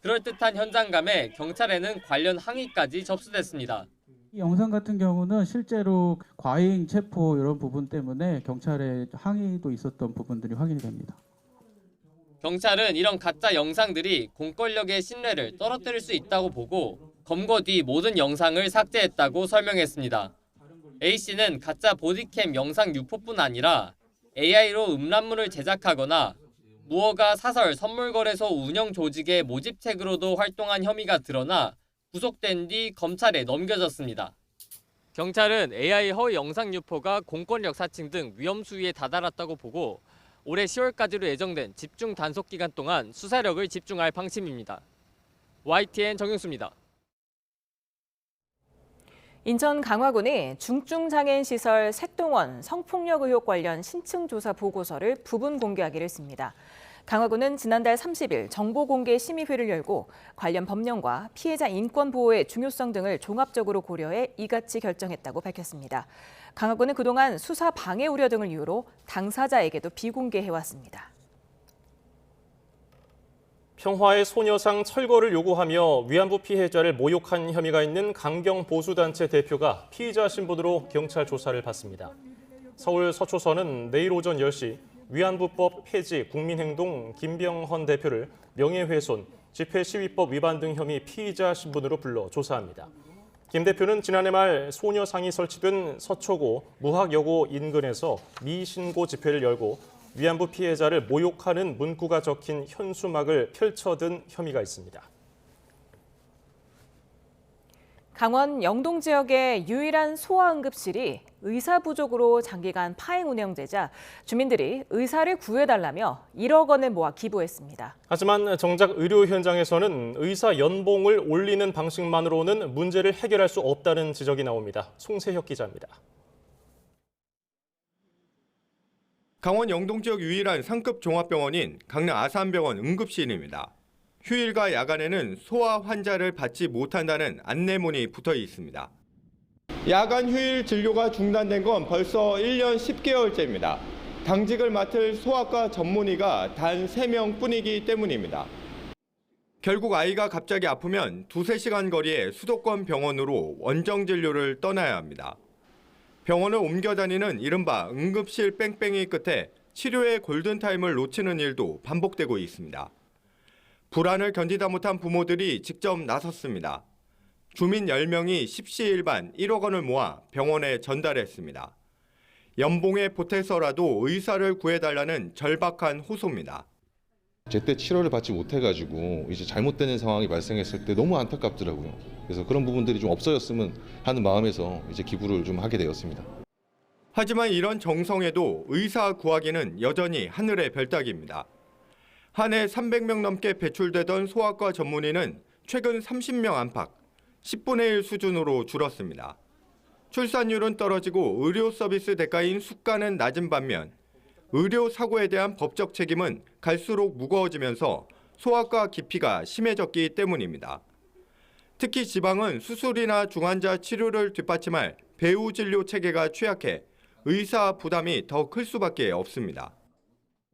그럴듯한 현장감에 경찰에는 관련 항의까지 접수됐습니다. 이 영상 같은 경우는 실제로 과잉 체포 이런 부분 때문에 경찰에 항의도 있었던 부분들이 확인이 됩니다. 경찰은 이런 가짜 영상들이 공권력의 신뢰를 떨어뜨릴 수 있다고 보고 검거 뒤 모든 영상을 삭제했다고 설명했습니다. A씨는 가짜 보디캠 영상 유포뿐 아니라 AI로 음란물을 제작하거나 무허가 사설 선물거래소 운영 조직의 모집책으로도 활동한 혐의가 드러나 구속된 뒤 검찰에 넘겨졌습니다. 경찰은 AI 허위 영상 유포가 공권력 사칭 등 위험 수위에 다다랐다고 보고 올해 10월까지로 예정된 집중 단속 기간 동안 수사력을 집중할 방침입니다. YTN 정용수입니다. 인천 강화군이 중증장애인 시설 색동원 성폭력 의혹 관련 신층 조사 보고서를 부분 공개하기로 했습니다. 강화군은 지난달 30일 정보공개 심의회를 열고 관련 법령과 피해자 인권 보호의 중요성 등을 종합적으로 고려해 이같이 결정했다고 밝혔습니다. 강화군은 그동안 수사 방해 우려 등을 이유로 당사자에게도 비공개해왔습니다. 평화의 소녀상 철거를 요구하며 위안부 피해자를 모욕한 혐의가 있는 강경 보수단체 대표가 피의자 신분으로 경찰 조사를 받습니다. 서울 서초서는 내일 오전 10시 위안부법 폐지 국민행동 김병헌 대표를 명예훼손, 집회시위법 위반 등 혐의 피의자 신분으로 불러 조사합니다. 김 대표는 지난해 말 소녀상이 설치된 서초고 무학여고 인근에서 미신고 집회를 열고 위안부 피해자를 모욕하는 문구가 적힌 현수막을 펼쳐든 혐의가 있습니다. 강원 영동 지역의 유일한 소아응급실이 의사 부족으로 장기간 파행 운영되자 주민들이 의사를 구해달라며 1억 원을 모아 기부했습니다. 하지만 정작 의료 현장에서는 의사 연봉을 올리는 방식만으로는 문제를 해결할 수 없다는 지적이 나옵니다. 송세혁 기자입니다. 강원 영동 지역 유일한 상급 종합병원인 강릉 아산병원 응급실입니다. 휴일과 야간에는 소아 환자를 받지 못한다는 안내문이 붙어 있습니다. 야간 휴일 진료가 중단된 건 벌써 1년 10개월째입니다. 당직을 맡을 소아과 전문의가 단 3명뿐이기 때문입니다. 결국 아이가 갑자기 아프면 2-3시간 거리의 수도권 병원으로 원정 진료를 떠나야 합니다. 병원을 옮겨 다니는 이른바 응급실 뺑뺑이 끝에 치료의 골든타임을 놓치는 일도 반복되고 있습니다. 불안을 견디다 못한 부모들이 직접 나섰습니다. 주민 10명이 십시일반 1억 원을 모아 병원에 전달했습니다. 연봉에 보태서라도 의사를 구해달라는 절박한 호소입니다. 제때 치료를 받지 못해가지고 이제 잘못되는 상황이 발생했을 때 너무 안타깝더라고요. 그래서 그런 부분들이 좀 없어졌으면 하는 마음에서 이제 기부를 좀 하게 되었습니다. 하지만 이런 정성에도 의사 구하기는 여전히 하늘의 별따기입니다. 한 해 300명 넘게 배출되던 소아과 전문의는 최근 30명 안팎, 10분의 1 수준으로 줄었습니다. 출산율은 떨어지고 의료 서비스 대가인 수가는 낮은 반면 의료 사고에 대한 법적 책임은 갈수록 무거워지면서 소아과 기피가 심해졌기 때문입니다. 특히 지방은 수술이나 중환자 치료를 뒷받침할 배후 진료 체계가 취약해 의사 부담이 더 클 수밖에 없습니다.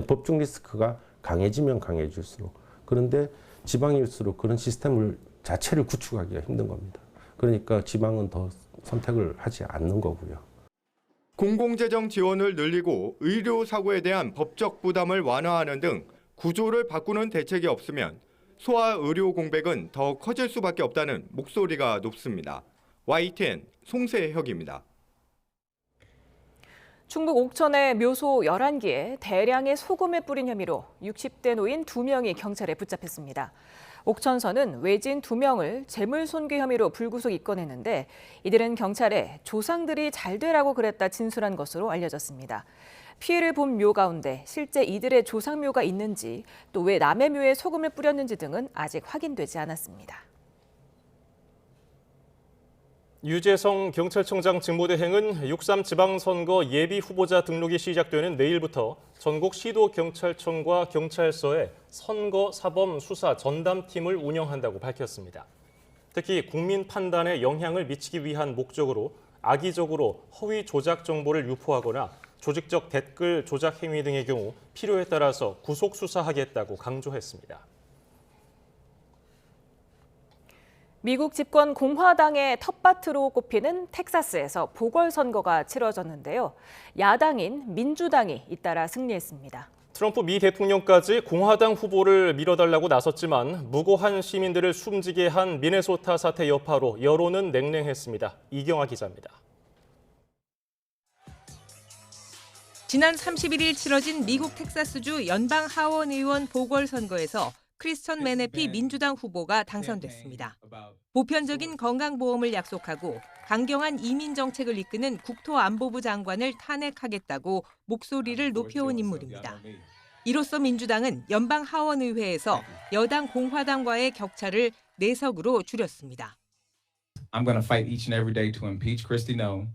법적 리스크가 강해지면 강해질수록, 그런데 지방일수록 그런 시스템을 자체를 구축하기가 힘든 겁니다. 그러니까 지방은 더 선택을 하지 않는 거고요. 공공재정 지원을 늘리고 의료 사고에 대한 법적 부담을 완화하는 등 구조를 바꾸는 대책이 없으면 소아 의료 공백은 더 커질 수밖에 없다는 목소리가 높습니다. YTN 송세혁입니다. 충북 옥천의 묘소 11기에 대량의 소금을 뿌린 혐의로 60대 노인 2명이 경찰에 붙잡혔습니다. 옥천서는 외진 2명을 재물손괴 혐의로 불구속 입건했는데 이들은 경찰에 조상들이 잘 되라고 그랬다 진술한 것으로 알려졌습니다. 피해를 본 묘 가운데 실제 이들의 조상묘가 있는지, 또 왜 남의 묘에 소금을 뿌렸는지 등은 아직 확인되지 않았습니다. 유재성 경찰청장 직무대행은 6.3 지방선거 예비 후보자 등록이 시작되는 내일부터 전국 시도경찰청과 경찰서에 선거 사범 수사 전담팀을 운영한다고 밝혔습니다. 특히 국민 판단에 영향을 미치기 위한 목적으로 악의적으로 허위 조작 정보를 유포하거나 조직적 댓글 조작 행위 등의 경우 필요에 따라서 구속 수사하겠다고 강조했습니다. 미국 집권 공화당의 텃밭으로 꼽히는 텍사스에서 보궐선거가 치러졌는데요. 야당인 민주당이 잇따라 승리했습니다. 트럼프 미 대통령까지 공화당 후보를 밀어달라고 나섰지만 무고한 시민들을 숨지게 한 미네소타 사태 여파로 여론은 냉랭했습니다. 이경아 기자입니다. 지난 31일 치러진 미국 텍사스주 연방 하원 의원 보궐선거에서 크리스천 메네피 민주당 후보가 당선됐습니다. 보편적인 건강보험을 약속하고 강경한 이민 정책을 이끄는 국토안보부 장관을 탄핵하겠다고 목소리를 높여온 인물입니다. 이로써 민주당은 연방 하원의회에서 여당 공화당과의 격차를 4석으로 줄였습니다. I'm going to fight each and every day to impeach Kristi Noem.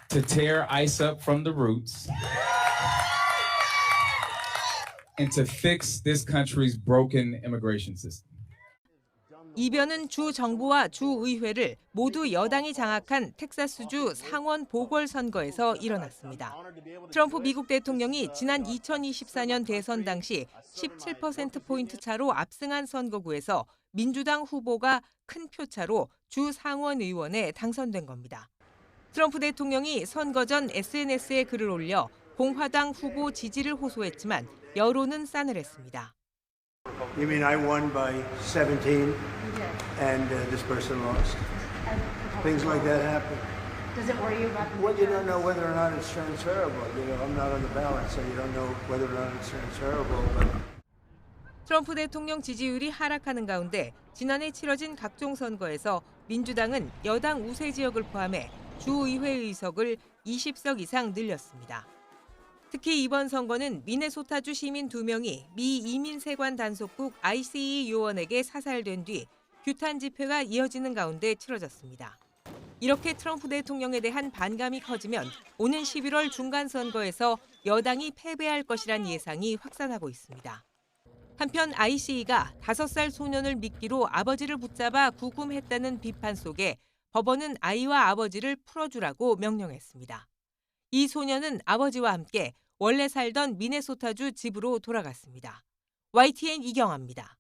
To tear ICE up from the roots and to fix this country's broken immigration system. 이변은 주 정부와 주 의회를 모두 여당이 장악한 텍사스주 상원 보궐선거에서 일어났습니다. 트럼프 미국 대통령이 지난 2024년 대선 당시 17%포인트 차로 압승한 선거구에서 민주당 후보가 큰 표차로 주 상원 의원에 당선된 겁니다. 트럼프 대통령이 선거 전 SNS에 글을 올려 공화당 후보 지지를 호소했지만 여론은 싸늘했습니다. You mean I won by 17 and this person lost? Things like that happen. Does it worry you about the Well, you don't know whether or not it's transferable. You know, I'm not on the ballot, so you don't know whether or not it's transferable. But... 트럼프 대통령 지지율이 하락하는 가운데 지난해 치러진 각종 선거에서 민주당은 여당 우세 지역을 포함해 주의회 의석을 20석 이상 늘렸습니다. 특히 이번 선거는 미네소타주 시민 2명이 미 이민세관 단속국 ICE 요원에게 사살된 뒤 규탄 집회가 이어지는 가운데 치러졌습니다. 이렇게 트럼프 대통령에 대한 반감이 커지면 오는 11월 중간선거에서 여당이 패배할 것이란 예상이 확산하고 있습니다. 한편 ICE가 5살 소년을 미끼로 아버지를 붙잡아 구금했다는 비판 속에 법원은 아이와 아버지를 풀어주라고 명령했습니다. 이 소년은 아버지와 함께 원래 살던 미네소타주 집으로 돌아갔습니다. YTN 이경아입니다.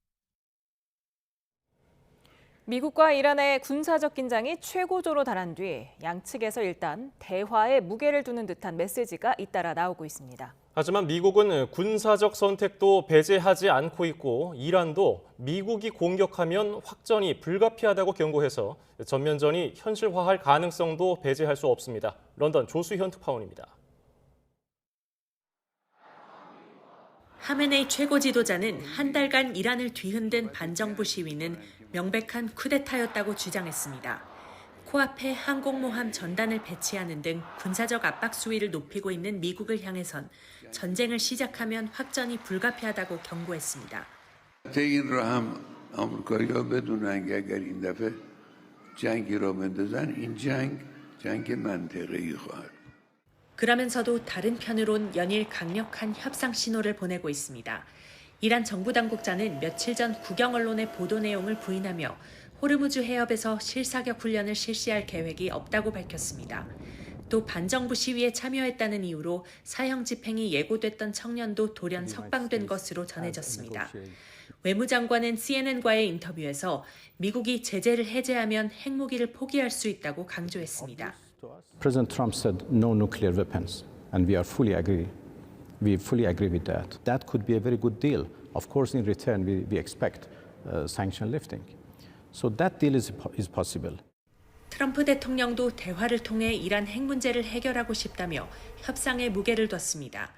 미국과 이란의 군사적 긴장이 최고조로 달한 뒤 양측에서 일단 대화에 무게를 두는 듯한 메시지가 잇따라 나오고 있습니다. 하지만 미국은 군사적 선택도 배제하지 않고 있고 이란도 미국이 공격하면 확전이 불가피하다고 경고해서 전면전이 현실화할 가능성도 배제할 수 없습니다. 런던 조수현 특파원입니다. 하메네이 최고 지도자는 한 달간 이란을 뒤흔든 반정부 시위는 명백한 쿠데타였다고 주장했습니다. 코앞에 항공모함 전단을 배치하는 등 군사적 압박 수위를 높이고 있는 미국을 향해선 전쟁을 시작하면 확전이 불가피하다고 경고했습니다. 그러면서도 다른 편으론 연일 강력한 협상 신호를 보내고 있습니다. 이란 정부 당국자는 며칠 전 국영 언론의 보도 내용을 부인하며 호르무즈 해협에서 실사격 훈련을 실시할 계획이 없다고 밝혔습니다. 또 반정부 시위에 참여했다는 이유로 사형 집행이 예고됐던 청년도 돌연 석방된 것으로 전해졌습니다. 외무장관은 CNN과의 인터뷰에서 미국이 제재를 해제하면 핵무기를 포기할 수 있다고 강조했습니다. President Trump said no nuclear weapons, and we fully agree with that. That could be a very good deal. Of course, in return, we expect sanction lifting. So that deal is possible. 트럼프 대통령도 대화를 통해 이란 핵 문제를 해결하고 싶다며 협상에 무게를 뒀습니다.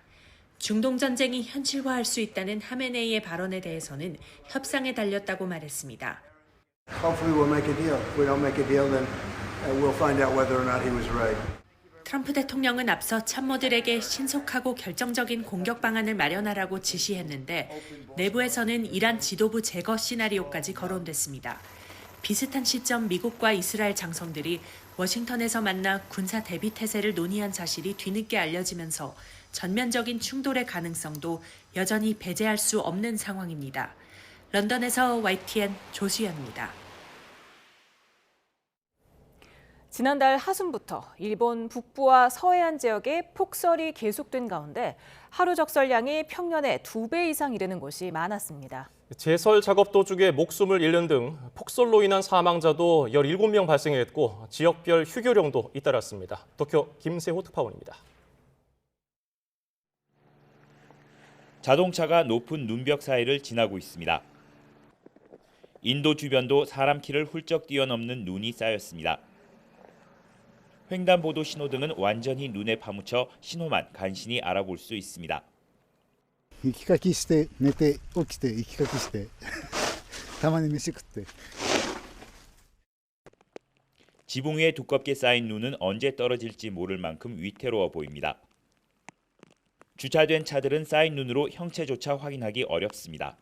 중동 전쟁이 현실화할 수 있다는 하메네이의 발언에 대해서는 협상에 달렸다고 말했습니다. Hopefully we'll make a deal. If we don't make a deal, then we'll find out whether or not he was right. 트럼프 대통령은 앞서 참모들에게 신속하고 결정적인 공격 방안을 마련하라고 지시했는데 내부에서는 이란 지도부 제거 시나리오까지 거론됐습니다. 비슷한 시점 미국과 이스라엘 장성들이 워싱턴에서 만나 군사 대비 태세를 논의한 사실이 뒤늦게 알려지면서 전면적인 충돌의 가능성도 여전히 배제할 수 없는 상황입니다. 런던에서 YTN 조수연입니다. 지난달 하순부터 일본 북부와 서해안 지역에 폭설이 계속된 가운데 하루 적설량이 평년의 2배 이상 이르는 곳이 많았습니다. 제설 작업 도중에 목숨을 잃는 등 폭설로 인한 사망자도 17명 발생했고 지역별 휴교령도 잇따랐습니다. 도쿄 김세호 특파원입니다. 자동차가 높은 눈벽 사이를 지나고 있습니다. 인도 주변도 사람 키를 훌쩍 뛰어넘는 눈이 쌓였습니다. 횡단보도 신호등은 완전히 눈에 파묻혀 신호만 간신히 알아볼 수 있습니다. 雪かきして寝て起きて雪かきしてたまに飯食って 지붕 위에 두껍게 쌓인 눈은 언제 떨어질지 모를 만큼 위태로워 보입니다. 주차된 차들은 쌓인 눈으로 형체조차 확인하기 어렵습니다.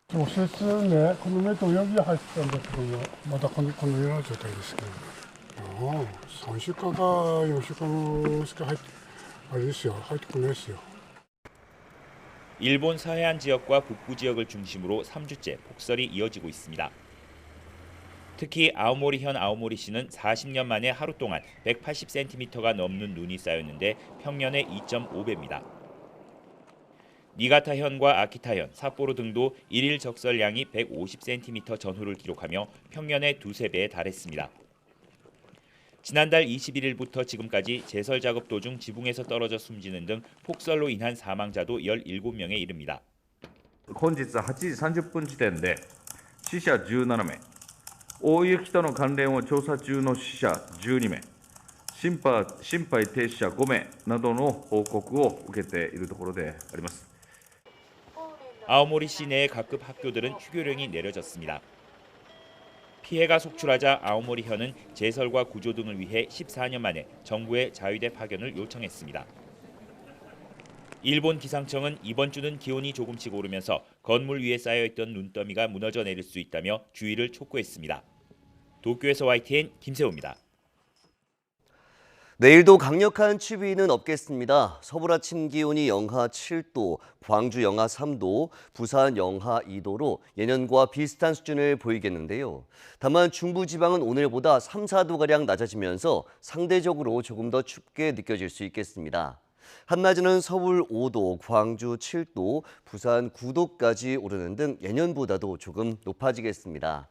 直接ね、この目と泳ぎが入ってたんだけども、まだこのような状態ですけど、3週間か4週間しか入ってこないですよ。 일본 서해안 지역과 북부 지역을 중심으로 3주째 폭설이 이어지고 있습니다. 특히 아오모리현 아오모리시는 40년 만에 하루 동안 180cm가 넘는 눈이 쌓였는데 평년의 2.5배입니다. 니가타현과 아키타현, 삿포로 등도 일일 적설량이 150cm 전후를 기록하며 평년의 2~3배에 달했습니다. 지난달 21일부터 지금까지 제설 작업 도중 지붕에서 떨어져 숨지는 등 폭설로 인한 사망자도 17명에 이릅니다. 本日8時30分時点で死者17名、大雪との関連を調査中の死者12名、心肺停止者5名などの報告を受けているところであります。 아오모리 시내의 각급 학교들은 휴교령이 내려졌습니다. 피해가 속출하자 아오모리현은 제설과 구조 등을 위해 14년 만에 정부의 자위대 파견을 요청했습니다. 일본 기상청은 이번 주는 기온이 조금씩 오르면서 건물 위에 쌓여있던 눈더미가 무너져 내릴 수 있다며 주의를 촉구했습니다. 도쿄에서 YTN 김세호입니다. 내일도 강력한 추위는 없겠습니다. 서울 아침 기온이 영하 7도, 광주 영하 3도, 부산 영하 2도로 예년과 비슷한 수준을 보이겠는데요. 다만 중부지방은 오늘보다 3, 4도가량 낮아지면서 상대적으로 조금 더 춥게 느껴질 수 있겠습니다. 한낮에는 서울 5도, 광주 7도, 부산 9도까지 오르는 등 예년보다도 조금 높아지겠습니다.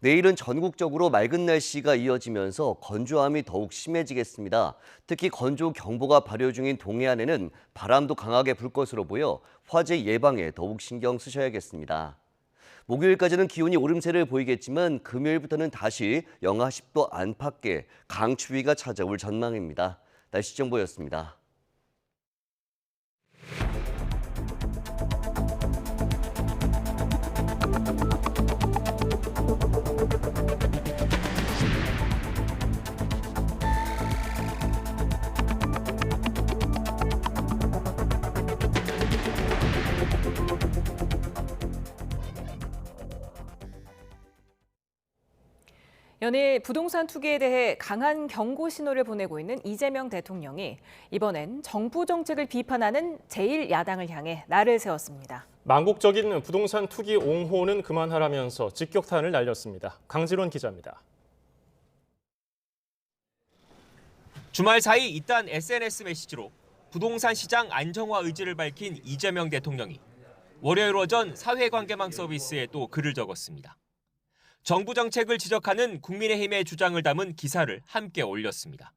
내일은 전국적으로 맑은 날씨가 이어지면서 건조함이 더욱 심해지겠습니다. 특히 건조경보가 발효 중인 동해안에는 바람도 강하게 불 것으로 보여 화재 예방에 더욱 신경 쓰셔야겠습니다. 목요일까지는 기온이 오름세를 보이겠지만 금요일부터는 다시 영하 10도 안팎의 강추위가 찾아올 전망입니다. 날씨 정보였습니다. 연일 부동산 투기에 대해 강한 경고 신호를 보내고 있는 이재명 대통령이 이번엔 정부 정책을 비판하는 제1야당을 향해 날을 세웠습니다. 망국적인 부동산 투기 옹호는 그만하라면서 직격탄을 날렸습니다. 강지론 기자입니다. 주말 사이 잇단 SNS 메시지로 부동산 시장 안정화 의지를 밝힌 이재명 대통령이 월요일 오전 사회관계망 서비스에 또 글을 적었습니다. 정부 정책을 지적하는 국민의힘의 주장을 담은 기사를 함께 올렸습니다.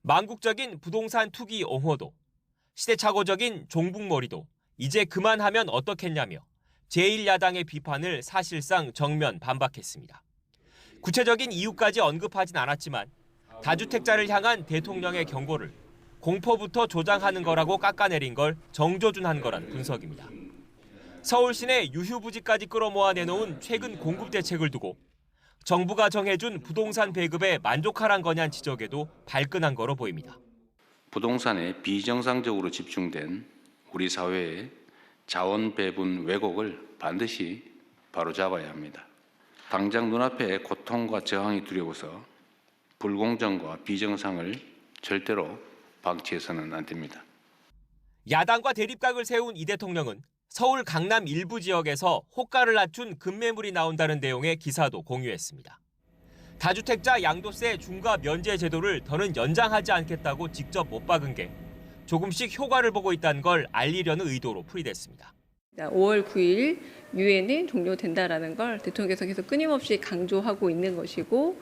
망국적인 부동산 투기 옹호도, 시대착오적인 종북머리도 이제 그만하면 어떻겠냐며 제1야당의 비판을 사실상 정면 반박했습니다. 구체적인 이유까지 언급하진 않았지만 다주택자를 향한 대통령의 경고를 공포부터 조장하는 거라고 깎아내린 걸 정조준한 거란 분석입니다. 서울 시내 유휴부지까지 끌어모아 내놓은 최근 공급 대책을 두고 정부가 정해준 부동산 배급에 만족하란 거냐는 지적에도 발끈한 거로 보입니다. 부동산에 비정상적으로 집중된 우리 사회의 자원 배분 왜곡을 반드시 바로잡아야 합니다. 당장 눈앞에 고통과 저항이 두려워서 불공정과 비정상을 절대로 방치해서는 안 됩니다. 야당과 대립각을 세운 이 대통령은 서울 강남 일부 지역에서 호가를 낮춘 급매물이 나온다는 내용의 기사도 공유했습니다. 다주택자 양도세 중과 면제 제도를 더는 연장하지 않겠다고 직접 못 박은 게 조금씩 효과를 보고 있다는 걸 알리려는 의도로 풀이됐습니다. 5월 9일 유예는 종료된다라는 걸 대통령께서 계속 끊임없이 강조하고 있는 것이고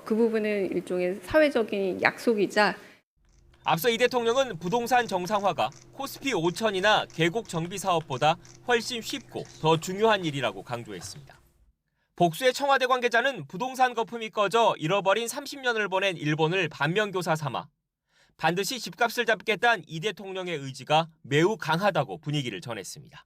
그 부분은 일종의 사회적인 약속이자 앞서 이 대통령은 부동산 정상화가 코스피 5천이나 계곡 정비 사업보다 훨씬 쉽고 더 중요한 일이라고 강조했습니다. 복수의 청와대 관계자는 부동산 거품이 꺼져 잃어버린 30년을 보낸 일본을 반면교사 삼아 반드시 집값을 잡겠다는 이 대통령의 의지가 매우 강하다고 분위기를 전했습니다.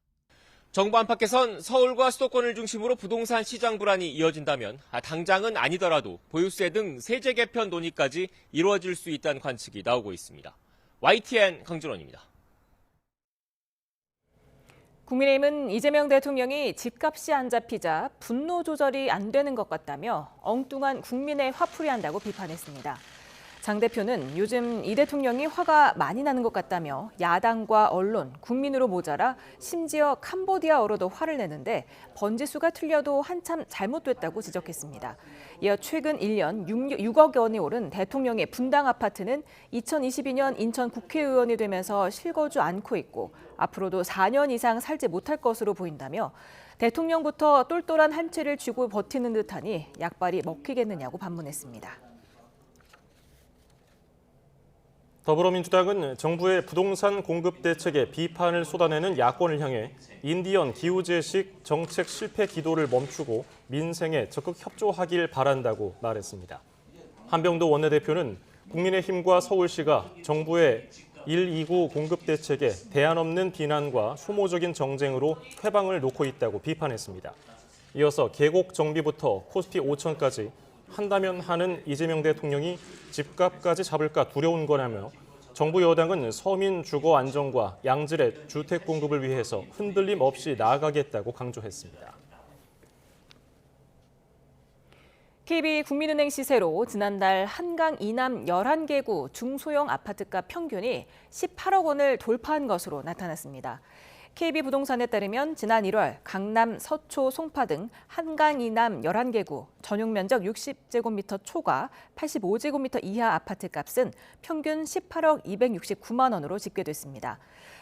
정부 안팎에선 서울과 수도권을 중심으로 부동산 시장 불안이 이어진다면 당장은 아니더라도 보유세 등 세제 개편 논의까지 이루어질 수 있다는 관측이 나오고 있습니다. YTN 강준원입니다. 국민의힘은 이재명 대통령이 집값이 안 잡히자 분노 조절이 안 되는 것 같다며 엉뚱한 국민의 화풀이한다고 비판했습니다. 장 대표는 요즘 이 대통령이 화가 많이 나는 것 같다며 야당과 언론, 국민으로 모자라 심지어 캄보디아어로도 화를 내는데 번지수가 틀려도 한참 잘못됐다고 지적했습니다. 이어 최근 1년 6억 원이 오른 대통령의 분당 아파트는 2022년 인천 국회의원이 되면서 실거주 않고 있고 앞으로도 4년 이상 살지 못할 것으로 보인다며 대통령부터 똘똘한 한 채를 쥐고 버티는 듯하니 약발이 먹히겠느냐고 반문했습니다. 더불어민주당은 정부의 부동산 공급 대책에 비판을 쏟아내는 야권을 향해 인디언 기후재식 정책 실패 기도를 멈추고 민생에 적극 협조하길 바란다고 말했습니다. 한병도 원내대표는 국민의힘과 서울시가 정부의 129 공급 대책에 대안 없는 비난과 소모적인 정쟁으로 회방을 놓고 있다고 비판했습니다. 이어서 계곡 정비부터 코스피 5천까지 한다면 하는 이재명 대통령이 집값까지 잡을까 두려운 거라며 정부 여당은 서민 주거 안정과 양질의 주택 공급을 위해서 흔들림 없이 나아가겠다고 강조했습니다. KB국민은행 시세로 지난달 한강 이남 11개구 중소형 아파트값 평균이 18억 원을 돌파한 것으로 나타났습니다. KB부동산에 따르면 지난 1월 강남, 서초, 송파 등 한강 이남 11개구, 전용 면적 60제곱미터 초과 85제곱미터 이하 아파트값은 평균 18억 269만 원으로 집계됐습니다.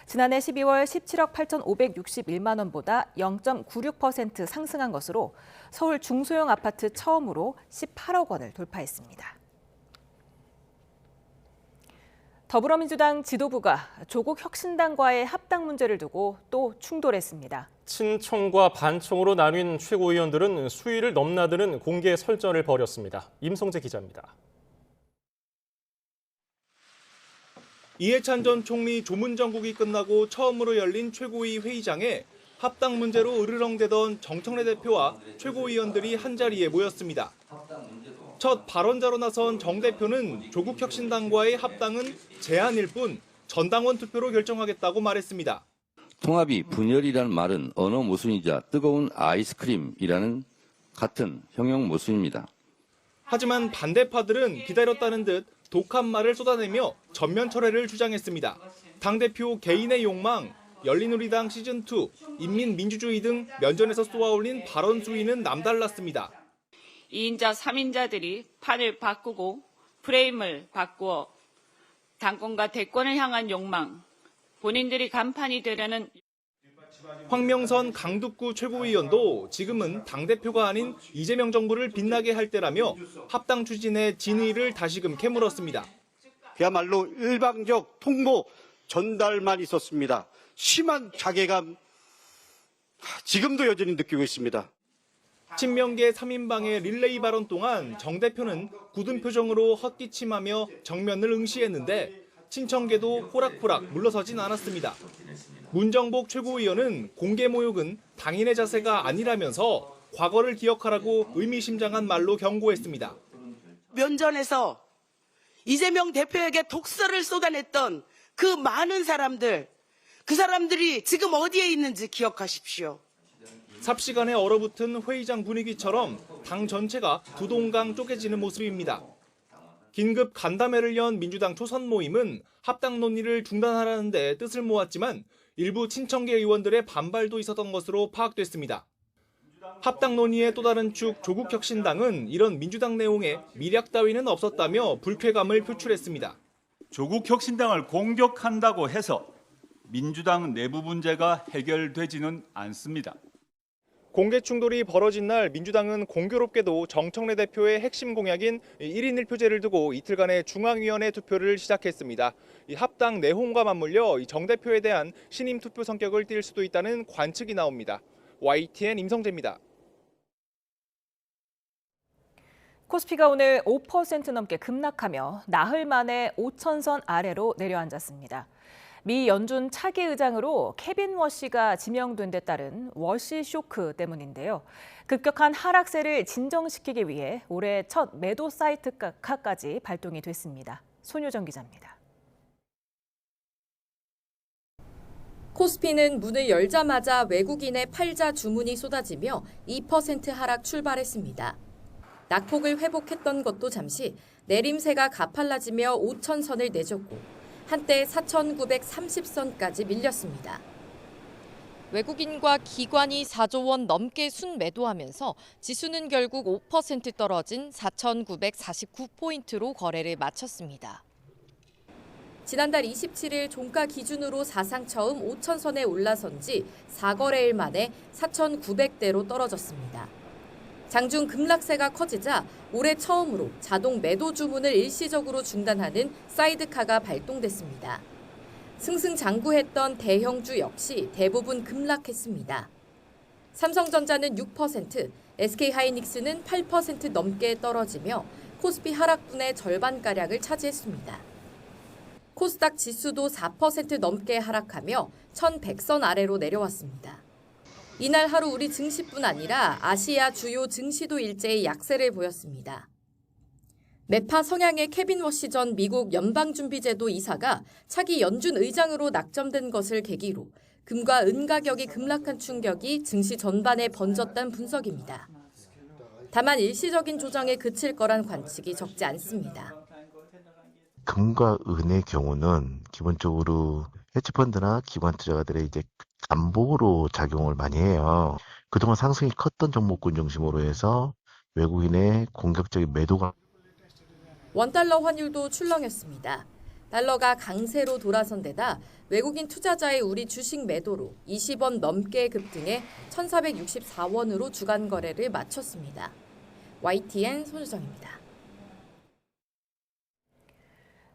지난해 12월 17억 8,561만 원보다 0.96% 상승한 것으로 서울 중소형 아파트 처음으로 18억 원을 돌파했습니다. 더불어민주당 지도부가 조국 혁신당과의 합당 문제를 두고 또 충돌했습니다. 친청과 반청으로 나뉜 최고위원들은 수위를 넘나드는 공개 설전을 벌였습니다. 임성재 기자입니다. 이해찬 전 총리 조문 정국이 끝나고 처음으로 열린 최고위 회의장에 합당 문제로 으르렁대던 정청래 대표와 최고위원들이 한자리에 모였습니다. 첫 발언자로 나선 정 대표는 조국 혁신당과의 합당은 제안일 뿐 전당원 투표로 결정하겠다고 말했습니다. 통합이 분열이라는 말은 언어 모순이자 뜨거운 아이스크림이라는 같은 형용 모순입니다. 하지만 반대파들은 기다렸다는 듯 독한 말을 쏟아내며 전면 철회를 주장했습니다. 당대표 개인의 욕망, 열린우리당 시즌2, 인민민주주의 등 면전에서 쏘아올린 발언 수위는 남달랐습니다. 2인자, 3인자들이 판을 바꾸고 프레임을 바꾸어 당권과 대권을 향한 욕망, 본인들이 간판이 되려는 황명선 강북구 최고위원도 지금은 당대표가 아닌 이재명 정부를 빛나게 할 때라며 합당 추진의 진위를 다시금 캐물었습니다. 그야말로 일방적 통보 전달만 있었습니다. 심한 자괴감 지금도 여전히 느끼고 있습니다. 친명계 3인방의 릴레이 발언 동안 정 대표는 굳은 표정으로 헛기침하며 정면을 응시했는데 친청계도 호락호락 물러서진 않았습니다. 문정복 최고위원은 공개 모욕은 당인의 자세가 아니라면서 과거를 기억하라고 의미심장한 말로 경고했습니다. 면전에서 이재명 대표에게 독설을 쏟아냈던 그 많은 사람들, 그 사람들이 지금 어디에 있는지 기억하십시오. 삽시간에 얼어붙은 회의장 분위기처럼 당 전체가 두동강 쪼개지는 모습입니다. 긴급 간담회를 연 민주당 초선 모임은 합당 논의를 중단하라는 데 뜻을 모았지만 일부 친청계 의원들의 반발도 있었던 것으로 파악됐습니다. 합당 논의의 또 다른 축 조국혁신당은 이런 민주당 내용에 미략 따위는 없었다며 불쾌감을 표출했습니다. 조국혁신당을 공격한다고 해서 민주당 내부 문제가 해결되지는 않습니다. 공개 충돌이 벌어진 날 민주당은 공교롭게도 정청래 대표의 핵심 공약인 1인 1표제를 두고 이틀간의 중앙위원회 투표를 시작했습니다. 이 합당 내홍과 맞물려 정 대표에 대한 신임 투표 성격을 띨 수도 있다는 관측이 나옵니다. YTN 임성재입니다. 코스피가 오늘 5% 넘게 급락하며 나흘 만에 5,000선 아래로 내려앉았습니다. 미 연준 차기 의장으로 케빈 워시가 지명된 데 따른 워시 쇼크 때문인데요. 급격한 하락세를 진정시키기 위해 올해 첫 매도 사이트카까지 발동이 됐습니다. 손효정 기자입니다. 코스피는 문을 열자마자 외국인의 팔자 주문이 쏟아지며 2% 하락 출발했습니다. 낙폭을 회복했던 것도 잠시 내림세가 가팔라지며 5,000선을 내줬고 한때 4,930선까지 밀렸습니다. 외국인과 기관이 4조 원 넘게 순매도하면서 지수는 결국 5% 떨어진 4,949포인트로 거래를 마쳤습니다. 지난달 27일 종가 기준으로 사상 처음 5,000선에 올라선 지 4거래일 만에 4,900대로 떨어졌습니다. 장중 급락세가 커지자 올해 처음으로 자동 매도 주문을 일시적으로 중단하는 사이드카가 발동됐습니다. 승승장구했던 대형주 역시 대부분 급락했습니다. 삼성전자는 6%, SK하이닉스는 8% 넘게 떨어지며 코스피 하락분의 절반가량을 차지했습니다. 코스닥 지수도 4% 넘게 하락하며 1,100선 아래로 내려왔습니다. 이날 하루 우리 증시뿐 아니라 아시아 주요 증시도 일제히 약세를 보였습니다. 매파 성향의 케빈 워시 전 미국 연방준비제도 이사가 차기 연준 의장으로 낙점된 것을 계기로 금과 은 가격이 급락한 충격이 증시 전반에 번졌다는 분석입니다. 다만 일시적인 조정에 그칠 거란 관측이 적지 않습니다. 금과 은의 경우는 기본적으로 헤지펀드나 기관 투자가들의 이제 안보로 작용을 많이 해요. 그동안 상승이 컸던 종목군 중심으로 해서 외국인의 공격적인 매도가 원달러 환율도 출렁였습니다. 달러가 강세로 돌아선 데다 외국인 투자자의 우리 주식 매도로 20원 넘게 급등해 1,464원으로 주간 거래를 마쳤습니다. YTN 손유정입니다.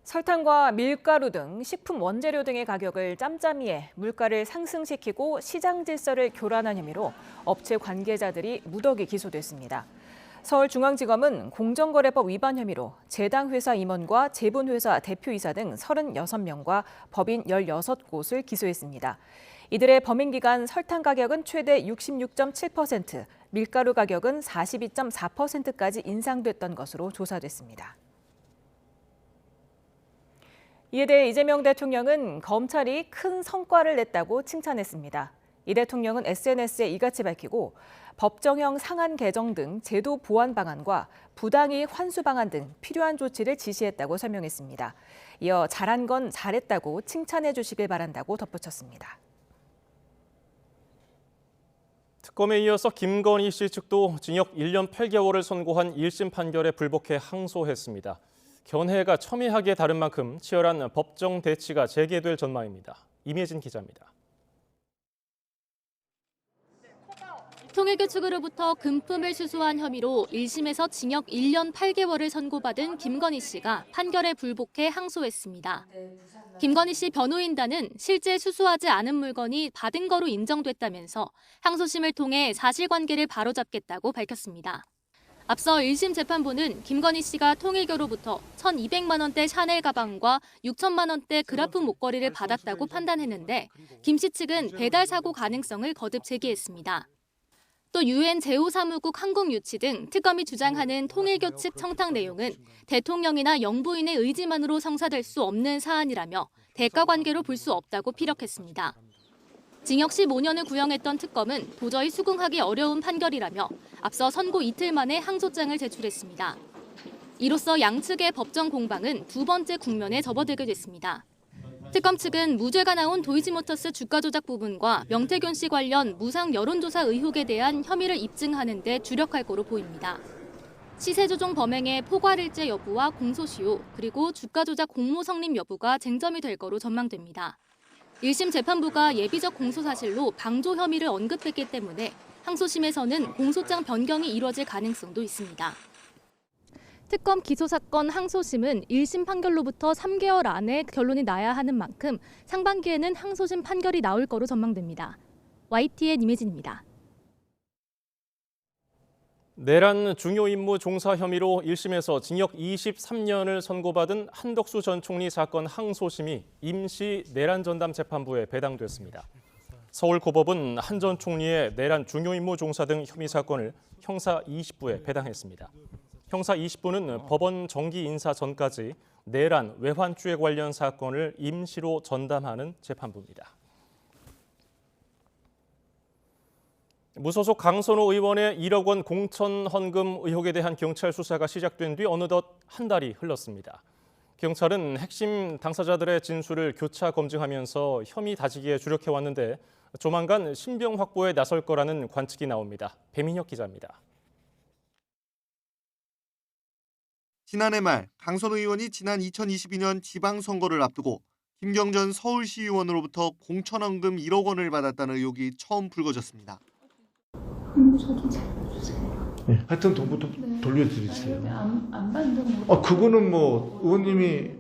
설탕과 밀가루 등 식품 원재료 등의 가격을 짬짬이에 물가를 상승시키고 시장 질서를 교란한 혐의로 업체 관계자들이 무더기 기소됐습니다. 서울중앙지검은 공정거래법 위반 혐의로 제당회사 임원과 제분회사 대표이사 등 36명과 법인 16곳을 기소했습니다. 이들의 범행기간 설탕 가격은 최대 66.7%, 밀가루 가격은 42.4%까지 인상됐던 것으로 조사됐습니다. 이에 대해 이재명 대통령은 검찰이 큰 성과를 냈다고 칭찬했습니다. 이 대통령은 SNS에 이같이 밝히고 법정형 상한 개정 등 제도 보완 방안과 부당이익 환수 방안 등 필요한 조치를 지시했다고 설명했습니다. 이어 잘한 건 잘했다고 칭찬해 주시길 바란다고 덧붙였습니다. 특검에 이어서 김건희 씨 측도 징역 1년 8개월을 선고한 1심 판결에 불복해 항소했습니다. 견해가 첨예하게 다른 만큼 치열한 법정 대치가 재개될 전망입니다. 임예진 기자입니다. 통일교 측으로부터 금품을 수수한 혐의로 1심에서 징역 1년 8개월을 선고받은 김건희 씨가 판결에 불복해 항소했습니다. 김건희 씨 변호인단은 실제 수수하지 않은 물건이 받은 거로 인정됐다면서 항소심을 통해 사실관계를 바로잡겠다고 밝혔습니다. 앞서 1심 재판부는 김건희 씨가 통일교로부터 1,200만 원대 샤넬 가방과 6천만 원대 그라프 목걸이를 받았다고 판단했는데 김 씨 측은 배달 사고 가능성을 거듭 제기했습니다. 또 유엔 제5사무국 한국 유치 등 특검이 주장하는 통일교측 청탁 내용은 대통령이나 영부인의 의지만으로 성사될 수 없는 사안이라며 대가관계로 볼 수 없다고 피력했습니다. 징역 15년을 구형했던 특검은 도저히 수긍하기 어려운 판결이라며 앞서 선고 이틀 만에 항소장을 제출했습니다. 이로써 양측의 법정 공방은 두 번째 국면에 접어들게 됐습니다. 특검 측은 무죄가 나온 도이치모터스 주가 조작 부분과 명태균 씨 관련 무상 여론조사 의혹에 대한 혐의를 입증하는 데 주력할 거로 보입니다. 시세 조종 범행의 포괄일제 여부와 공소시효, 그리고 주가 조작 공모 성립 여부가 쟁점이 될 거로 전망됩니다. 1심 재판부가 예비적 공소 사실로 방조 혐의를 언급했기 때문에 항소심에서는 공소장 변경이 이뤄질 가능성도 있습니다. 특검 기소사건 항소심은 1심 판결로부터 3개월 안에 결론이 나야 하는 만큼 상반기에는 항소심 판결이 나올 거로 전망됩니다. YTN 임혜진입니다. 내란 중요 임무 종사 혐의로 1심에서 징역 23년을 선고받은 한덕수 전 총리 사건 항소심이 임시 내란 전담 재판부에 배당됐습니다. 서울고법은 한 전 총리의 내란 중요 임무 종사 등 혐의 사건을 형사 20부에 배당했습니다. 형사 20부는 법원 정기 인사 전까지 내란 외환주에 관련 사건을 임시로 전담하는 재판부입니다. 무소속 강선호 의원의 1억 원 공천 헌금 의혹에 대한 경찰 수사가 시작된 뒤 어느덧 한 달이 흘렀습니다. 경찰은 핵심 당사자들의 진술을 교차 검증하면서 혐의 다지기에 주력해왔는데 조만간 신병 확보에 나설 거라는 관측이 나옵니다. 배민혁 기자입니다. 지난해 말 강선호 의원이 지난 2022년 지방선거를 앞두고 김경전 서울시의원으로부터 공천헌금 1억 원을 받았다는 의혹이 처음 불거졌습니다. 저도 잘 주세요. 네, 하여튼 돈부터 돌려드리세요. 안 받는 거. 그거는 뭐 의원님이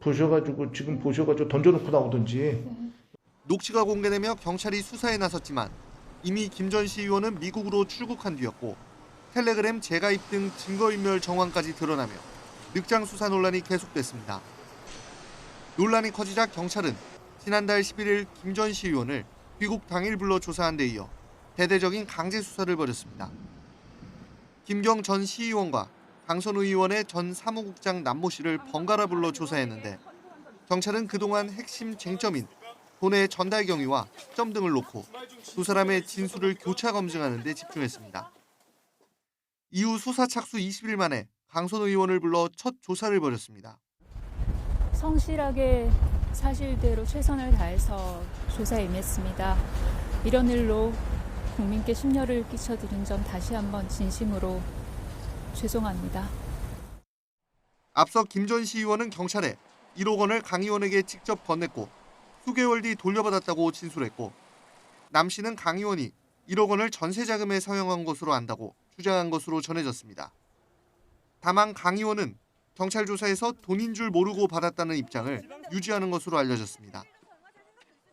보셔가지고 지금 보셔가지고 던져놓고 나오든지. 녹취가 공개되며 경찰이 수사에 나섰지만 이미 김 전 시의원은 미국으로 출국한 뒤였고 텔레그램 재가입 등 증거인멸 정황까지 드러나며 늑장 수사 논란이 계속됐습니다. 논란이 커지자 경찰은 지난달 11일 김 전 시의원을 귀국 당일 불러 조사한 데 이어 대대적인 강제 수사를 벌였습니다. 김경 전 시의원과 강선우 의원의 전 사무국장 남모 씨를 번갈아 불러 조사했는데 경찰은 그동안 핵심 쟁점인 돈의 전달 경위와 시점 등을 놓고 두 사람의 진술을 교차 검증하는 데 집중했습니다. 이후 수사 착수 20일 만에 강선우 의원을 불러 첫 조사를 벌였습니다. 성실하게 사실대로 최선을 다해서 조사에 임했습니다. 이런 일로 국민께 심려를 끼쳐드린 점 다시 한번 진심으로 죄송합니다. 앞서 김 전 시의원은 경찰에 1억 원을 강 의원에게 직접 건넸고 수개월 뒤 돌려받았다고 진술했고 남 씨는 강 의원이 1억 원을 전세 자금에 사용한 것으로 안다고 주장한 것으로 전해졌습니다. 다만 강 의원은 경찰 조사에서 돈인 줄 모르고 받았다는 입장을 유지하는 것으로 알려졌습니다.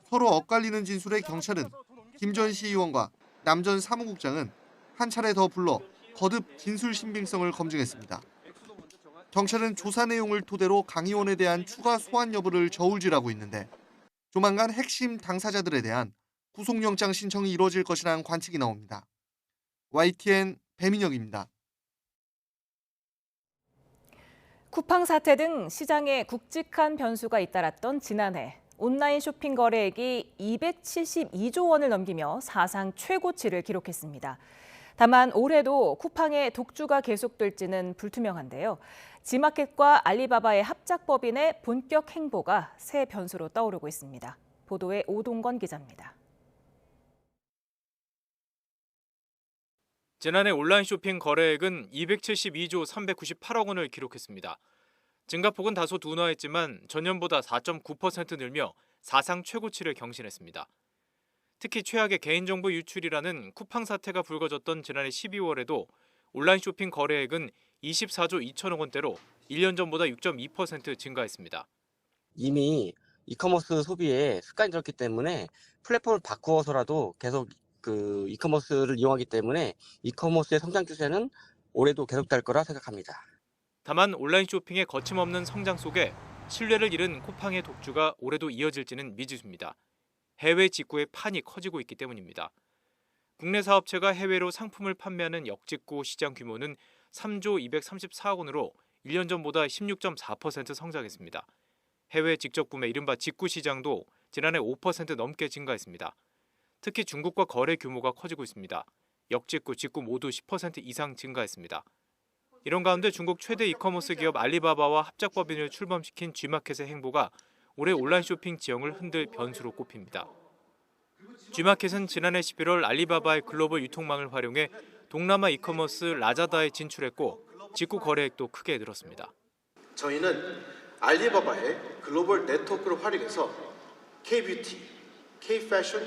서로 엇갈리는 진술에 경찰은 김 전 시의원과 남 전 사무국장은 한 차례 더 불러 거듭 진술 신빙성을 검증했습니다. 경찰은 조사 내용을 토대로 강 의원에 대한 추가 소환 여부를 저울질하고 있는데 조만간 핵심 당사자들에 대한 구속영장 신청이 이루어질 것이라는 관측이 나옵니다. YTN 배민혁입니다. 쿠팡 사태 등 시장에 굵직한 변수가 잇따랐던 지난해 온라인 쇼핑 거래액이 272조 원을 넘기며 사상 최고치를 기록했습니다. 다만 올해도 쿠팡의 독주가 계속될지는 불투명한데요. 지마켓과 알리바바의 합작법인의 본격 행보가 새 변수로 떠오르고 있습니다. 보도에 오동건 기자입니다. 지난해 온라인 쇼핑 거래액은 272조 398억 원을 기록했습니다. 증가폭은 다소 둔화했지만 전년보다 4.9% 늘며 사상 최고치를 경신했습니다. 특히 최악의 개인정보 유출이라는 쿠팡 사태가 불거졌던 지난해 12월에도 온라인 쇼핑 거래액은 24조 2천억 원대로 1년 전보다 6.2% 증가했습니다. 이미 이커머스 소비에 습관이 들었기 때문에 플랫폼을 바꾸어서라도 계속 이커머스를 이용하기 때문에 이커머스의 성장 추세는 올해도 계속될 거라 생각합니다. 다만 온라인 쇼핑의 거침없는 성장 속에 신뢰를 잃은 쿠팡의 독주가 올해도 이어질지는 미지수입니다. 해외 직구의 판이 커지고 있기 때문입니다. 국내 사업체가 해외로 상품을 판매하는 역직구 시장 규모는 3조 234억 원으로 1년 전보다 16.4% 성장했습니다. 해외 직접 구매 이른바 직구 시장도 지난해 5% 넘게 증가했습니다. 특히 중국과 거래 규모가 커지고 있습니다. 역직구, 직구 모두 10% 이상 증가했습니다. 이런 가운데 중국 최대 이커머스 기업 알리바바와 합작법인을 출범시킨 G마켓의 행보가 올해 온라인 쇼핑 지형을 흔들 변수로 꼽힙니다. G마켓은 지난해 11월 알리바바의 글로벌 유통망을 활용해 동남아 이커머스 라자다에 진출했고 직구 거래액도 크게 늘었습니다. 저희는 알리바바의 글로벌 네트워크를 활용해서 K-뷰티, K-패션,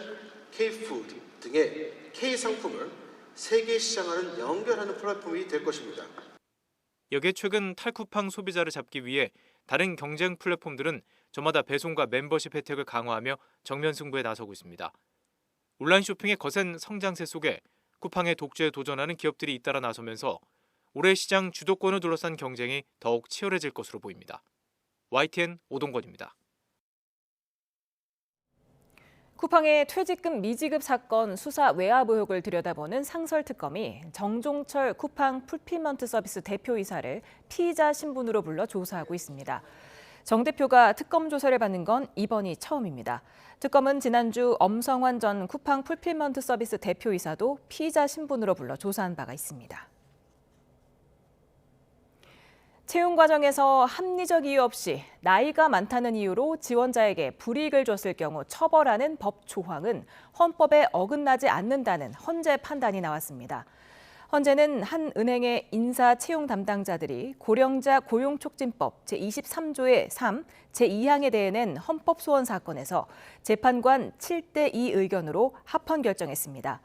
K-푸드 등의 K-상품을 세계 시장과는 연결하는 플랫폼이 될 것입니다. 여기에 최근 탈쿠팡 소비자를 잡기 위해 다른 경쟁 플랫폼들은 저마다 배송과 멤버십 혜택을 강화하며 정면 승부에 나서고 있습니다. 온라인 쇼핑의 거센 성장세 속에 쿠팡의 독주에 도전하는 기업들이 잇따라 나서면서 올해 시장 주도권을 둘러싼 경쟁이 더욱 치열해질 것으로 보입니다. YTN 오동건입니다. 쿠팡의 퇴직금 미지급 사건 수사 외압 의혹을 들여다보는 상설특검이 정종철 쿠팡 풀필먼트 서비스 대표이사를 피의자 신분으로 불러 조사하고 있습니다. 정 대표가 특검 조사를 받는 건 이번이 처음입니다. 특검은 지난주 엄성환 전 쿠팡 풀필먼트 서비스 대표이사도 피의자 신분으로 불러 조사한 바가 있습니다. 채용 과정에서 합리적 이유 없이 나이가 많다는 이유로 지원자에게 불이익을 줬을 경우 처벌하는 법 조항은 헌법에 어긋나지 않는다는 헌재 판단이 나왔습니다. 헌재는 한 은행의 인사 채용 담당자들이 고령자 고용촉진법 제23조의 3, 제2항에 대해 낸 헌법소원 사건에서 재판관 7대2 의견으로 합헌 결정했습니다.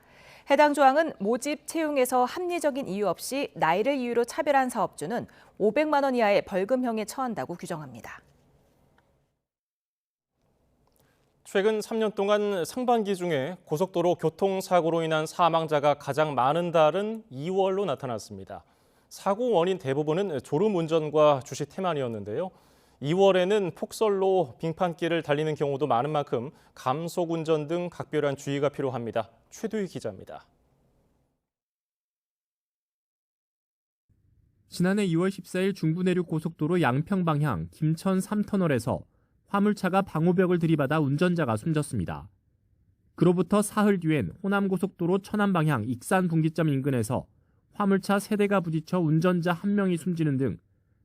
해당 조항은 모집 채용에서 합리적인 이유 없이 나이를 이유로 차별한 사업주는 500만 원 이하의 벌금형에 처한다고 규정합니다. 최근 3년 동안 상반기 중에 고속도로 교통사고로 인한 사망자가 가장 많은 달은 2월로 나타났습니다. 사고 원인 대부분은 졸음운전과 주시 태만이었는데요. 2월에는 폭설로 빙판길을 달리는 경우도 많은 만큼 감속운전 등 각별한 주의가 필요합니다. 최두희 기자입니다. 지난해 2월 14일 중부내륙 고속도로 양평 방향 김천 3터널에서 화물차가 방호벽을 들이받아 운전자가 숨졌습니다. 그로부터 사흘 뒤엔 호남고속도로 천안 방향 익산 분기점 인근에서 화물차 3대가 부딪혀 운전자 1명이 숨지는 등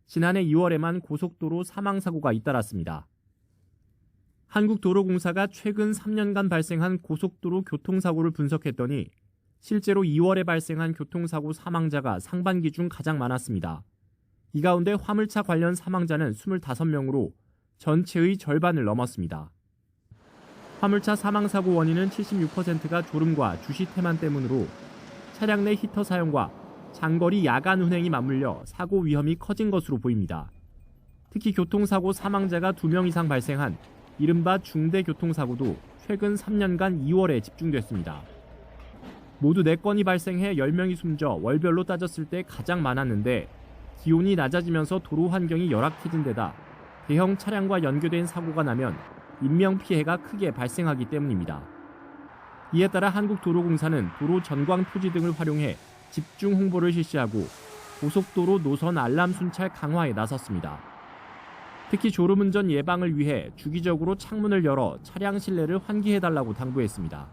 지난해 2월에만 고속도로 사망사고가 잇따랐습니다. 한국도로공사가 최근 3년간 발생한 고속도로 교통사고를 분석했더니 실제로 2월에 발생한 교통사고 사망자가 상반기 중 가장 많았습니다. 이 가운데 화물차 관련 사망자는 25명으로 전체의 절반을 넘었습니다. 화물차 사망사고 원인은 76%가 졸음과 주시 태만 때문으로 차량 내 히터 사용과 장거리 야간 운행이 맞물려 사고 위험이 커진 것으로 보입니다. 특히 교통사고 사망자가 2명 이상 발생한 이른바 중대교통사고도 최근 3년간 2월에 집중됐습니다. 모두 4건이 발생해 10명이 숨져 월별로 따졌을 때 가장 많았는데 기온이 낮아지면서 도로 환경이 열악해진 데다 대형 차량과 연계된 사고가 나면 인명피해가 크게 발생하기 때문입니다. 이에 따라 한국도로공사는 도로 전광 표지 등을 활용해 집중 홍보를 실시하고 고속도로 노선 알람 순찰 강화에 나섰습니다. 특히 졸음운전 예방을 위해 주기적으로 창문을 열어 차량 실내를 환기해달라고 당부했습니다.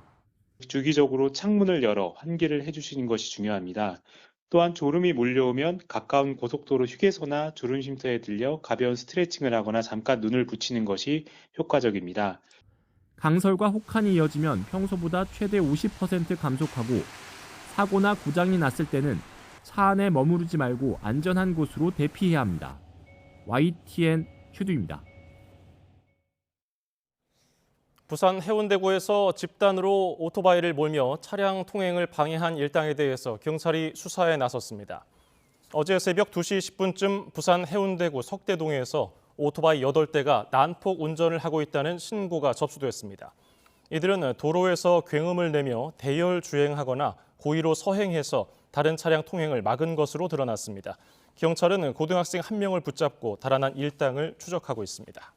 주기적으로 창문을 열어 환기를 해주시는 것이 중요합니다. 또한 졸음이 몰려오면 가까운 고속도로 휴게소나 졸음쉼터에 들려 가벼운 스트레칭을 하거나 잠깐 눈을 붙이는 것이 효과적입니다. 강설과 혹한이 이어지면 평소보다 최대 50% 감속하고 사고나 고장이 났을 때는 차 안에 머무르지 말고 안전한 곳으로 대피해야 합니다. YTN 최두입니다. 부산 해운대구에서 집단으로 오토바이를 몰며 차량 통행을 방해한 일당에 대해서 경찰이 수사에 나섰습니다. 어제 새벽 2시 10분쯤 부산 해운대구 석대동에서 오토바이 8대가 난폭 운전을 하고 있다는 신고가 접수됐습니다. 이들은 도로에서 굉음을 내며 대열 주행하거나 고의로 서행해서 다른 차량 통행을 막은 것으로 드러났습니다. 경찰은 고등학생 1명을 붙잡고 달아난 일당을 추적하고 있습니다.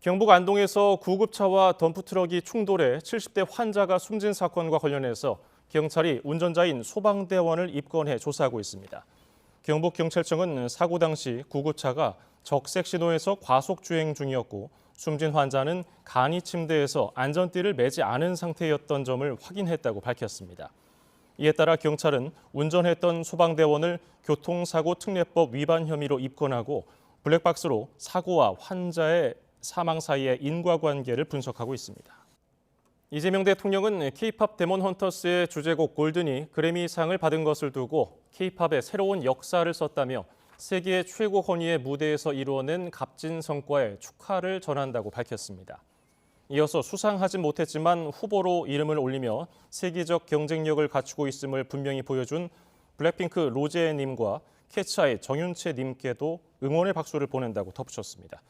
경북 안동에서 구급차와 덤프트럭이 충돌해 70대 환자가 숨진 사건과 관련해서 경찰이 운전자인 소방대원을 입건해 조사하고 있습니다. 경북경찰청은 사고 당시 구급차가 적색 신호에서 과속 주행 중이었고 숨진 환자는 간이 침대에서 안전띠를 매지 않은 상태였던 점을 확인했다고 밝혔습니다. 이에 따라 경찰은 운전했던 소방대원을 교통사고 특례법 위반 혐의로 입건하고 블랙박스로 사고와 환자의 사망 사이의 인과관계를 분석하고 있습니다. 이재명 대통령은 K-팝 데몬 헌터스의 주제곡 골든이 그래미상을 받은 것을 두고 K-팝의 새로운 역사를 썼다며 세계 최고 권위의 무대에서 이루어낸 값진 성과에 축하를 전한다고 밝혔습니다. 이어서 수상하진 못했지만 후보로 이름을 올리며 세계적 경쟁력을 갖추고 있음을 분명히 보여준 블랙핑크 로제님과 캐치아이 정윤채님께도 응원의 박수를 보낸다고 덧붙였습니다.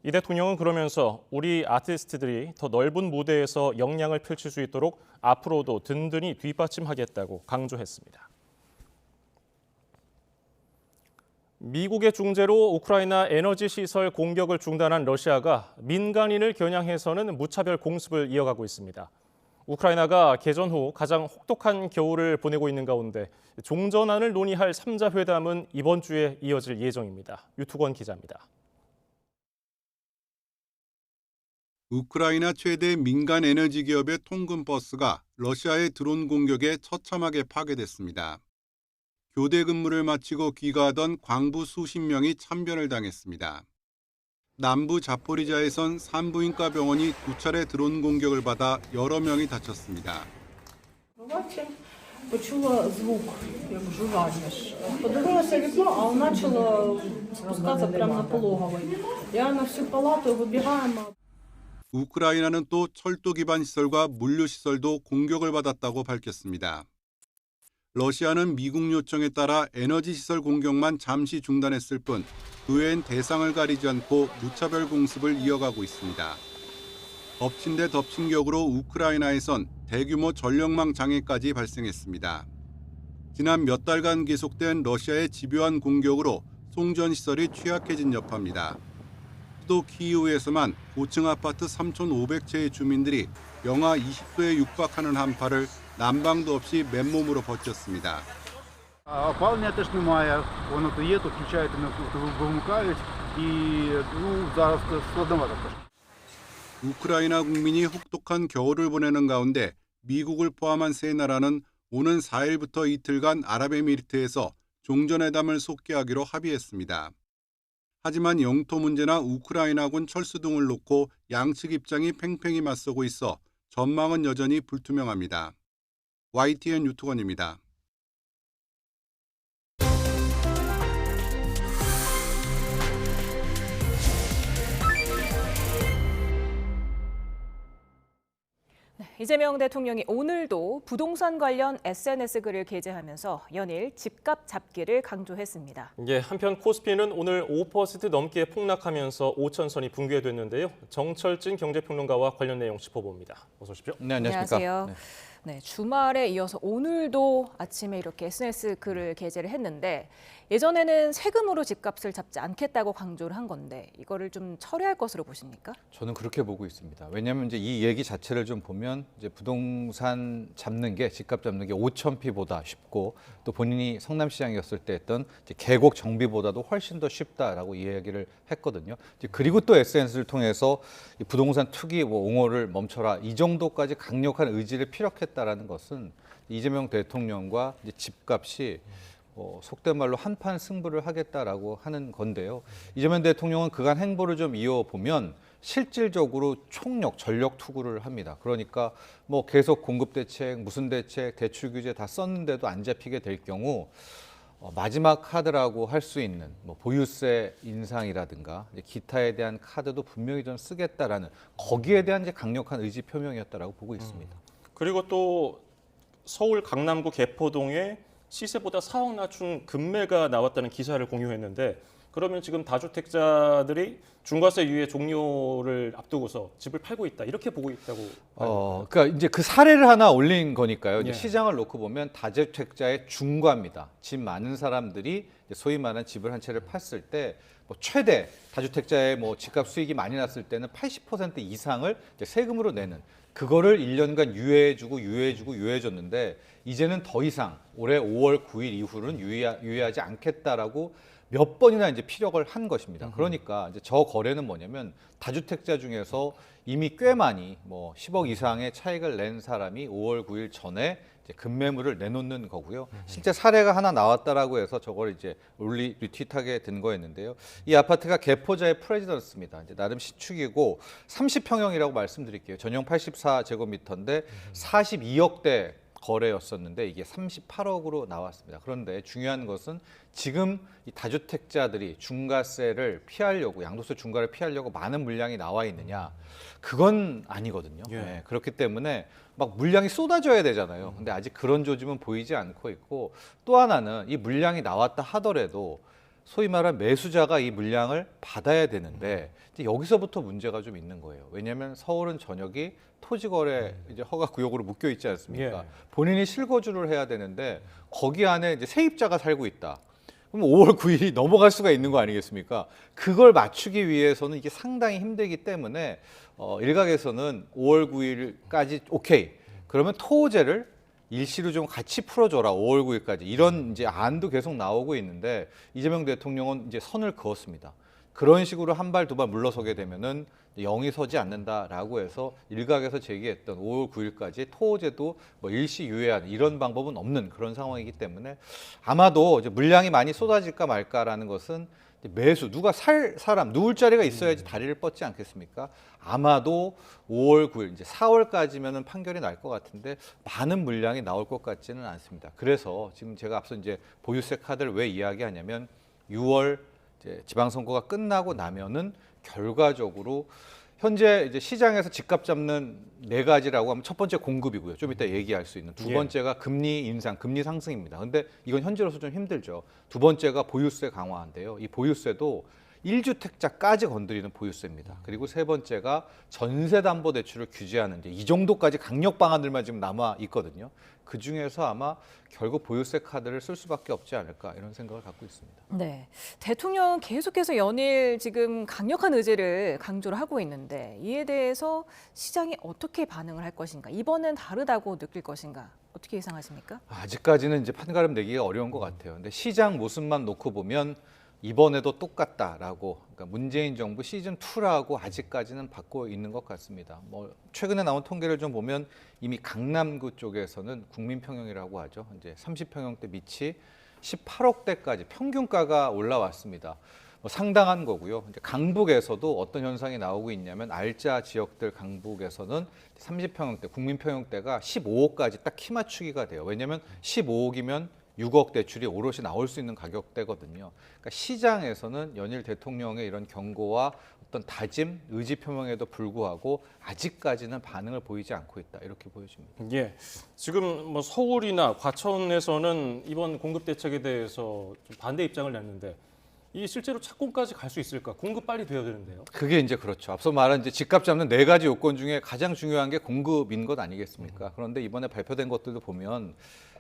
이 대통령은 그러면서 우리 아티스트들이 더 넓은 무대에서 역량을 펼칠 수 있도록 앞으로도 든든히 뒷받침하겠다고 강조했습니다. 미국의 중재로 우크라이나 에너지 시설 공격을 중단한 러시아가 민간인을 겨냥해서는 무차별 공습을 이어가고 있습니다. 우크라이나가 개전 후 가장 혹독한 겨울을 보내고 있는 가운데 종전안을 논의할 3자 회담은 이번 주에 이어질 예정입니다. 유투권 기자입니다. 우크라이나 최대 민간 에너지 기업의 통근 버스가 러시아의 드론 공격에 처참하게 파괴됐습니다. 교대 근무를 마치고 귀가하던 광부 수십 명이 참변을 당했습니다. 남부 자포리자에선 산부인과 병원이 2차례 드론 공격을 받아 여러 명이 다쳤습니다. Почула звук, як жужжання. Подивилася в вікно, а воно почало спускатися прямо на пологовий. Я на всю палату вибігаємо. 우크라이나는 또 철도 기반 시설과 물류 시설도 공격을 받았다고 밝혔습니다. 러시아는 미국 요청에 따라 에너지 시설 공격만 잠시 중단했을 뿐 그 외엔 대상을 가리지 않고 무차별 공습을 이어가고 있습니다. 덮친 데 덮친 격으로 우크라이나에선 대규모 전력망 장애까지 발생했습니다. 지난 몇 달간 계속된 러시아의 집요한 공격으로 송전 시설이 취약해진 여파입니다. 수도 키이우에서만 고층 아파트 3,500채의 주민들이 영하 20도에 육박하는 한파를 난방도 없이 맨몸으로 버텼습니다. Опалення теж немає, воно то є, то включають, вимикають і зараз складновато. 우크라이나 국민이 혹독한 겨울을 보내는 가운데 미국을 포함한 세 나라는 오는 4일부터 이틀간 아랍에미리트에서 종전회담을 속개하기로 합의했습니다. 하지만 영토 문제나 우크라이나군 철수 등을 놓고 양측 입장이 팽팽히 맞서고 있어 전망은 여전히 불투명합니다. YTN 유튜건입니다. 이재명 대통령이 오늘도 부동산 관련 SNS 글을 게재하면서 연일 집값 잡기를 강조했습니다. 한편 코스피는 오늘 5% 넘게 폭락하면서 5천선이 붕괴됐는데요. 정철진 경제평론가와 관련 내용 짚어봅니다. 어서 오십시오. 네, 안녕하십니까. 안녕하세요. 네, 주말에 이어서 오늘도 아침에 이렇게 SNS 글을 게재를 했는데 예전에는 세금으로 집값을 잡지 않겠다고 강조를 한 건데 이거를 좀 철회할 것으로 보십니까? 저는 그렇게 보고 있습니다. 왜냐하면 이제 이 얘기 자체를 좀 보면 이제 부동산 잡는 게 집값 잡는 게 5,000피보다 쉽고 또 본인이 성남시장이었을 때 했던 이제 계곡 정비보다도 훨씬 더 쉽다라고 이야기를 했거든요. 그리고 또 SNS를 통해서 이 부동산 투기 옹호를 멈춰라 이 정도까지 강력한 의지를 피력했다라는 것은 이재명 대통령과 이제 집값이 속된 말로 한판 승부를 하겠다라고 하는 건데요. 이재명 대통령은 그간 행보를 좀 이어보면 실질적으로 총력, 전력 투구를 합니다. 그러니까 뭐 계속 공급 대책, 무슨 대책, 대출 규제 다 썼는데도 안 잡히게 될 경우 마지막 카드라고 할 수 있는 뭐 보유세 인상이라든가 기타에 대한 카드도 분명히 좀 쓰겠다라는 거기에 대한 이제 강력한 의지 표명이었다라고 보고 있습니다. 그리고 또 서울 강남구 개포동에 시세보다 4억 낮춘 급매가 나왔다는 기사를 공유했는데 그러면 지금 다주택자들이 중과세 유예 종료를 앞두고서 집을 팔고 있다 이렇게 보고 있다고. 그러니까 이제 그 사례를 하나 올린 거니까요. 이제 예. 시장을 놓고 보면 다주택자의 중과입니다. 집 많은 사람들이 소위 말하는 집을 한 채를 팠을 때 뭐 최대 다주택자의 뭐 집값 수익이 많이 났을 때는 80% 이상을 이제 세금으로 내는 그거를 1년간 유예해줬는데 이제는 더 이상 올해 5월 9일 이후는 유예하지 않겠다라고 몇 번이나 이제 피력을 한 것입니다. 그러니까 이제 저 거래는 뭐냐면 다주택자 중에서 이미 꽤 많이 뭐 10억 이상의 차익을 낸 사람이 5월 9일 전에 이제 급매물을 내놓는 거고요. 실제 사례가 하나 나왔다라고 해서 저걸 이제 리트윗하게 된 거였는데요. 이 아파트가 개포자의 프레지던스입니다. 이제 나름 신축이고 30평형이라고 말씀드릴게요. 전용 84제곱미터인데 42억대 거래였었는데 이게 38억으로 나왔습니다. 그런데 중요한 것은 지금 이 다주택자들이 중과세를 피하려고 양도세 중과를 피하려고 많은 물량이 나와 있느냐 그건 아니거든요. 네, 그렇기 때문에 막 물량이 쏟아져야 되잖아요. 근데 아직 그런 조짐은 보이지 않고 있고 또 하나는 이 물량이 나왔다 하더라도 소위 말하는 매수자가 이 물량을 받아야 되는데 이제 여기서부터 문제가 좀 있는 거예요. 왜냐하면 서울은 전역이 토지거래 이제 허가 구역으로 묶여 있지 않습니까? 본인이 실거주를 해야 되는데 거기 안에 이제 세입자가 살고 있다. 그럼 5월 9일이 넘어갈 수가 있는 거 아니겠습니까? 그걸 맞추기 위해서는 이게 상당히 힘들기 때문에 일각에서는 5월 9일까지 오케이. 그러면 토호제를 일시로 좀 같이 풀어줘라 5월 9일까지 이런 이제 안도 계속 나오고 있는데 이재명 대통령은 이제 선을 그었습니다. 그런 식으로 한 발 두 발 물러서게 되면은 영이 서지 않는다라고 해서 일각에서 제기했던 5월 9일까지 토호제도 뭐 일시 유예하는 이런 방법은 없는 그런 상황이기 때문에 아마도 이제 물량이 많이 쏟아질까 말까라는 것은 매수 누가 살 사람 누울 자리가 있어야지 다리를 뻗지 않겠습니까? 아마도 5월 9일 이제 4월까지면은 판결이 날 것 같은데 많은 물량이 나올 것 같지는 않습니다. 그래서 지금 제가 앞서 이제 보유세 카드를 왜 이야기하냐면 6월 이제 지방선거가 끝나고 나면은 결과적으로 현재 이제 시장에서 집값 잡는 네 가지라고 하면 첫 번째 공급이고요. 좀 이따 얘기할 수 있는 두 번째가 금리 인상, 금리 상승입니다. 근데 이건 현재로서 좀 힘들죠. 두 번째가 보유세 강화인데요. 이 보유세도 1주택자까지 건드리는 보유세입니다. 그리고 세 번째가 전세담보대출을 규제하는 이제 이 정도까지 강력 방안들만 지금 남아 있거든요. 그 중에서 아마 결국 보유세 카드를 쓸 수밖에 없지 않을까 이런 생각을 갖고 있습니다. 네, 대통령은 계속해서 연일 지금 강력한 의지를 강조를 하고 있는데 이에 대해서 시장이 어떻게 반응을 할 것인가? 이번엔 다르다고 느낄 것인가? 어떻게 예상하십니까? 아직까지는 이제 판가름 내기가 어려운 것 같아요. 근데 시장 모습만 놓고 보면 이번에도 똑같다라고 그러니까 문재인 정부 시즌 2라고 아직까지는 받고 있는 것 같습니다. 뭐 최근에 나온 통계를 좀 보면 이미 강남구 쪽에서는 국민평형이라고 하죠. 이제 30평형대 밑이 18억대까지 평균가가 올라왔습니다. 뭐 상당한 거고요. 이제 강북에서도 어떤 현상이 나오고 있냐면 알짜 지역들 강북에서는 30평형대 국민평형대가 15억까지 딱 키 맞추기가 돼요. 왜냐하면 15억이면 6억 대출이 오롯이 나올 수 있는 가격대거든요. 그러니까 시장에서는 연일 대통령의 이런 경고와 어떤 다짐, 의지 표명에도 불구하고 아직까지는 반응을 보이지 않고 있다. 이렇게 보여집니다. 예, 지금 뭐 서울이나 과천에서는 이번 공급 대책에 대해서 좀 반대 입장을 냈는데 이 실제로 착공까지 갈 수 있을까? 공급 빨리 돼야 되는데요. 그게 이제 그렇죠. 앞서 말한 이제 집값 잡는 네 가지 요건 중에 가장 중요한 게 공급인 것 아니겠습니까? 그런데 이번에 발표된 것들도 보면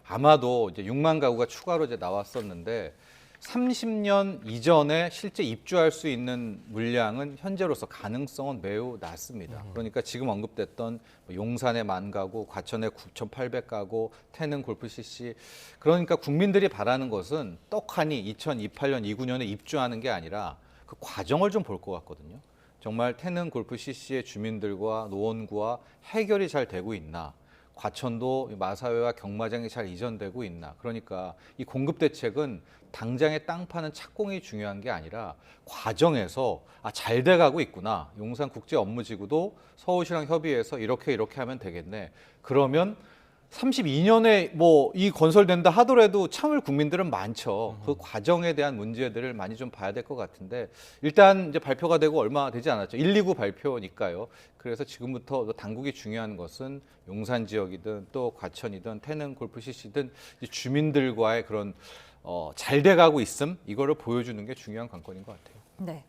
아마도 이제 6만 가구가 추가로 이제 나왔었는데 30년 이전에 실제 입주할 수 있는 물량은 현재로서 가능성은 매우 낮습니다. 그러니까 지금 언급됐던 용산의 10,000 가구, 과천의 9,800가구, 태릉 골프 CC 그러니까 국민들이 바라는 것은 떡하니 2028년, 29년에 입주하는 게 아니라 그 과정을 좀 볼 것 같거든요. 정말 태릉 골프 CC의 주민들과 노원구와 해결이 잘 되고 있나? 과천도 마사회와 경마장이 잘 이전되고 있나. 그러니까 이 공급 대책은 당장의 땅 파는 착공이 중요한 게 아니라 과정에서 잘 돼가고 있구나. 용산국제업무지구도 서울시랑 협의해서 이렇게 하면 되겠네. 그러면 32년에 뭐 이 건설된다 하더라도 참을 국민들은 많죠. 그 과정에 대한 문제들을 많이 좀 봐야 될 것 같은데 일단 이제 발표가 되고 얼마 되지 않았죠. 129 발표니까요. 그래서 지금부터 당국이 중요한 것은 용산 지역이든 또 과천이든 태릉 골프 CC든 주민들과의 그런 잘 돼가고 있음 이거를 보여주는 게 중요한 관건인 것 같아요. 네.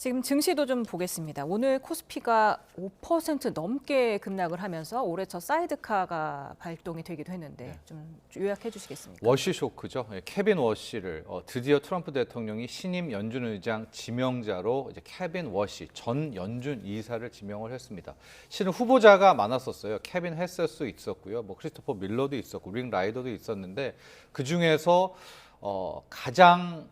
지금 증시도 좀 보겠습니다. 오늘 코스피가 5% 넘게 급락을 하면서 올해 첫 사이드카가 발동이 되기도 했는데 좀 요약해 주시겠습니까? 워시 쇼크죠. 케빈 워시를 드디어 트럼프 대통령이 신임 연준 의장 지명자로 이제 케빈 워시 전 연준 이사를 지명을 했습니다. 실은 후보자가 많았었어요. 케빈 헤세스 있었고요, 뭐 크리스토퍼 밀러도 있었고, 릭 라이더도 있었는데 그 중에서 가장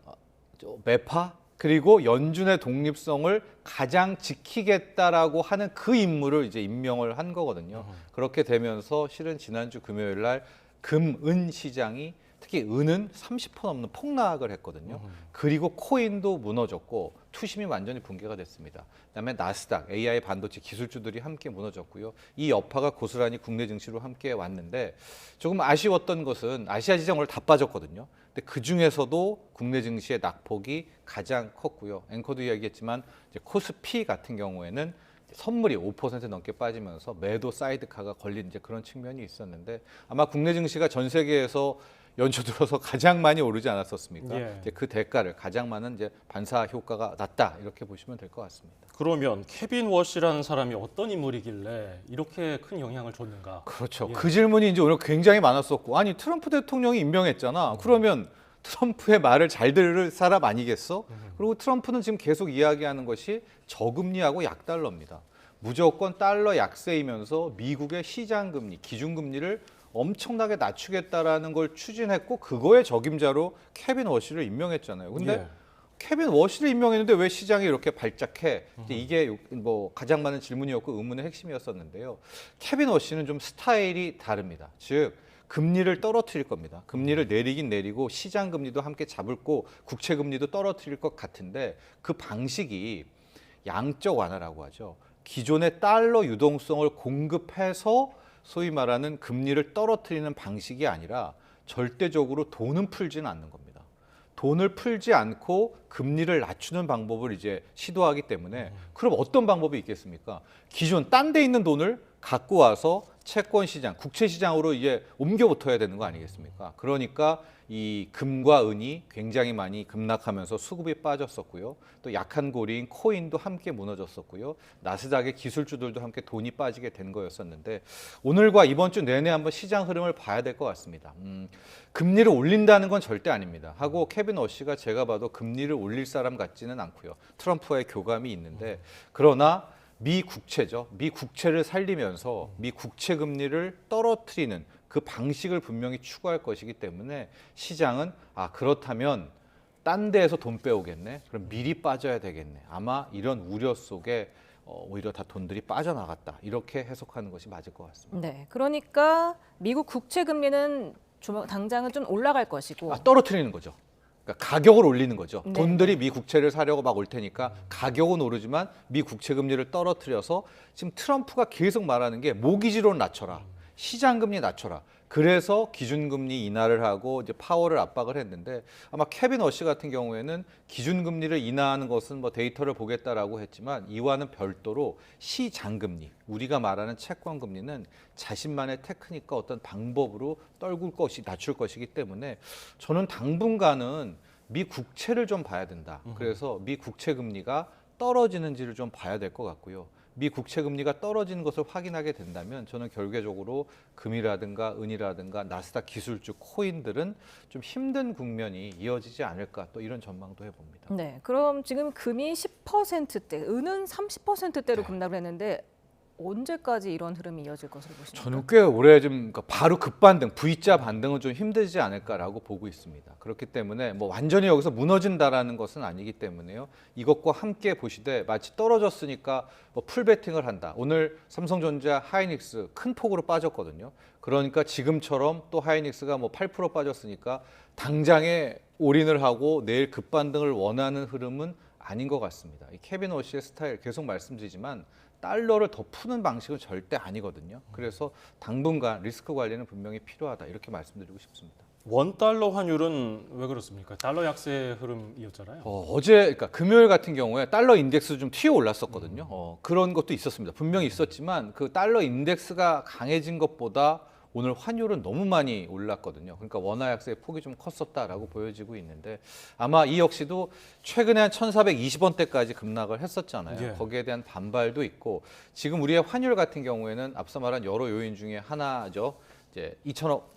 매파 그리고 연준의 독립성을 가장 지키겠다라고 하는 그 인물을 이제 임명을 한 거거든요. 그렇게 되면서 실은 지난주 금요일 날 금은 시장이 특히 은은 30% 넘는 폭락을 했거든요. 그리고 코인도 무너졌고 투심이 완전히 붕괴가 됐습니다. 그다음에 나스닥, AI 반도체 기술주들이 함께 무너졌고요. 이 여파가 고스란히 국내 증시로 함께 왔는데 조금 아쉬웠던 것은 아시아 시장 오늘 다 빠졌거든요. 근데 그 중에서도 국내 증시의 낙폭이 가장 컸고요. 앵커도 이야기했지만 이제 코스피 같은 경우에는 선물이 5% 넘게 빠지면서 매도 사이드카가 걸린 이제 그런 측면이 있었는데 아마 국내 증시가 전 세계에서 연초 들어서 가장 많이 오르지 않았었습니까? 예. 이제 그 대가를 가장 많은 이제 반사 효과가 났다 이렇게 보시면 될 것 같습니다. 그러면 케빈 워시라는 사람이 어떤 인물이길래 이렇게 큰 영향을 줬는가? 그렇죠. 예. 그 질문이 이제 오늘 굉장히 많았었고, 아니 트럼프 대통령이 임명했잖아. 그러면 트럼프의 말을 잘 들을 사람 아니겠어? 그리고 트럼프는 지금 계속 이야기하는 것이 저금리하고 약달러입니다. 무조건 달러 약세이면서 미국의 시장 금리, 기준 금리를 엄청나게 낮추겠다라는 걸 추진했고 그거의 적임자로 케빈 워시를 임명했잖아요. 근데 예. 케빈 워시를 임명했는데 왜 시장이 이렇게 발작해? 이게 뭐 가장 많은 질문이었고 의문의 핵심이었었는데요. 케빈 워시는 좀 스타일이 다릅니다. 즉 금리를 떨어뜨릴 겁니다. 금리를 내리긴 내리고 시장 금리도 함께 잡을 거, 국채 금리도 떨어뜨릴 것 같은데 그 방식이 양적 완화라고 하죠. 기존의 달러 유동성을 공급해서 소위 말하는 금리를 떨어뜨리는 방식이 아니라 절대적으로 돈은 풀지는 않는 겁니다. 돈을 풀지 않고 금리를 낮추는 방법을 이제 시도하기 때문에 그럼 어떤 방법이 있겠습니까? 기존 딴 데 있는 돈을 갖고 와서 채권 시장, 국채 시장으로 이제 옮겨 붙어야 되는 거 아니겠습니까? 그러니까 이 금과 은이 굉장히 많이 급락하면서 수급이 빠졌었고요. 또 약한 고리인 코인도 함께 무너졌었고요. 나스닥의 기술주들도 함께 돈이 빠지게 된 거였었는데 오늘과 이번 주 내내 한번 시장 흐름을 봐야 될 것 같습니다. 금리를 올린다는 건 절대 아닙니다. 하고 케빈 워시가 제가 봐도 금리를 올릴 사람 같지는 않고요. 트럼프와의 교감이 있는데 그러나 미 국채죠. 미 국채를 살리면서 미 국채 금리를 떨어뜨리는 그 방식을 분명히 추구할 것이기 때문에 시장은 그렇다면 딴 데에서 돈 빼오겠네. 그럼 미리 빠져야 되겠네. 아마 이런 우려 속에 오히려 다 돈들이 빠져나갔다. 이렇게 해석하는 것이 맞을 것 같습니다. 네, 그러니까 미국 국채 금리는 당장은 좀 올라갈 것이고 떨어뜨리는 거죠. 그러니까 가격을 올리는 거죠. 네. 돈들이 미 국채를 사려고 막 올 테니까 가격은 오르지만 미 국채 금리를 떨어뜨려서 지금 트럼프가 계속 말하는 게 모기지론 낮춰라. 시장 금리 낮춰라. 그래서 기준금리 인하를 하고 이제 파월을 압박을 했는데 아마 케빈 워시 같은 경우에는 기준금리를 인하하는 것은 뭐 데이터를 보겠다라고 했지만 이와는 별도로 시장금리, 우리가 말하는 채권금리는 자신만의 테크닉과 어떤 방법으로 낮출 것이기 때문에 저는 당분간은 미 국채를 좀 봐야 된다. 그래서 미 국채 금리가 떨어지는지를 좀 봐야 될 것 같고요. 미 국채 금리가 떨어지는 것을 확인하게 된다면 저는 결과적으로 금이라든가 은이라든가 나스닥 기술주 코인들은 좀 힘든 국면이 이어지지 않을까 또 이런 전망도 해봅니다. 네, 그럼 지금 금이 10%대, 은은 30%대로 급락을 했는데 언제까지 이런 흐름이 이어질 것으로 보십니까? 저는 꽤 오래 좀 바로 급반등, V자 반등은 좀 힘들지 않을까라고 보고 있습니다. 그렇기 때문에 뭐 완전히 여기서 무너진다라는 것은 아니기 때문에요. 이것과 함께 보시되 마치 떨어졌으니까 뭐 풀베팅을 한다. 오늘 삼성전자, 하이닉스 큰 폭으로 빠졌거든요. 그러니까 지금처럼 또 하이닉스가 뭐 8% 빠졌으니까 당장에 올인을 하고 내일 급반등을 원하는 흐름은 아닌 것 같습니다. 이 케빈 워시의 스타일 계속 말씀드리지만 달러를 더 푸는 방식은 절대 아니거든요. 그래서 당분간 리스크 관리는 분명히 필요하다 이렇게 말씀드리고 싶습니다. 원달러 환율은 왜 그렇습니까? 달러 약세 흐름이었잖아요. 그러니까 금요일 같은 경우에 달러 인덱스 좀 튀어 올랐었거든요. 그런 것도 있었습니다. 분명히 있었지만 그 달러 인덱스가 강해진 것보다 오늘 환율은 너무 많이 올랐거든요. 그러니까 원화 약세의 폭이 좀 컸었다라고 보여지고 있는데 아마 이 역시도 최근에 한 1,420원대까지 급락을 했었잖아요. 예. 거기에 대한 반발도 있고 지금 우리의 환율 같은 경우에는 앞서 말한 여러 요인 중에 하나죠. 이제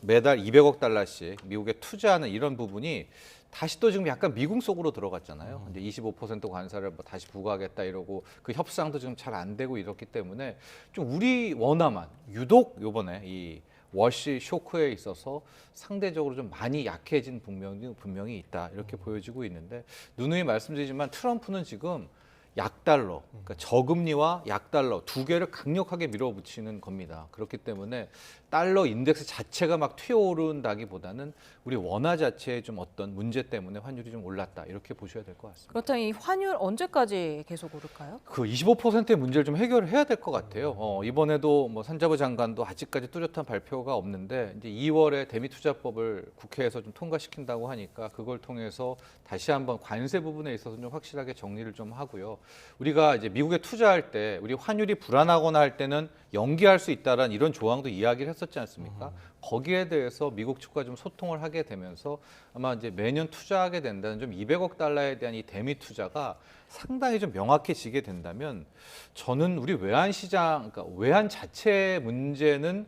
매달 200억 달러씩 미국에 투자하는 이런 부분이 다시 또 지금 약간 미궁 속으로 들어갔잖아요. 이제 25% 관세를 뭐 다시 부과하겠다 이러고 그 협상도 지금 잘 안 되고 이렇기 때문에 좀 우리 원화만 유독 요번에 이 워시 쇼크에 있어서 상대적으로 좀 많이 약해진 분명히 있다 이렇게 보여지고 있는데 누누이 말씀드리지만 트럼프는 지금 약달러, 그러니까 저금리와 약달러 두 개를 강력하게 밀어붙이는 겁니다. 그렇기 때문에 달러 인덱스 자체가 막 튀어오른다기보다는 우리 원화 자체의 좀 어떤 문제 때문에 환율이 좀 올랐다 이렇게 보셔야 될 것 같습니다. 그렇다면 이 환율 언제까지 계속 오를까요? 그 25%의 문제를 좀 해결을 해야 될 것 같아요. 이번에도 뭐 산자부 장관도 아직까지 뚜렷한 발표가 없는데 이제 2월에 대미투자법을 국회에서 좀 통과시킨다고 하니까 그걸 통해서 다시 한번 관세 부분에 있어서 좀 확실하게 정리를 좀 하고요. 우리가 이제 미국에 투자할 때 우리 환율이 불안하거나 할 때는 연기할 수 있다라는 이런 조항도 이야기를 했었지 않습니까? 거기에 대해서 미국 측과 좀 소통을 하게 되면서 아마 이제 매년 투자하게 된다는 좀 200억 달러에 대한 이 대미 투자가 상당히 좀 명확해지게 된다면 저는 우리 외환 시장, 그러니까 외환 자체의 문제는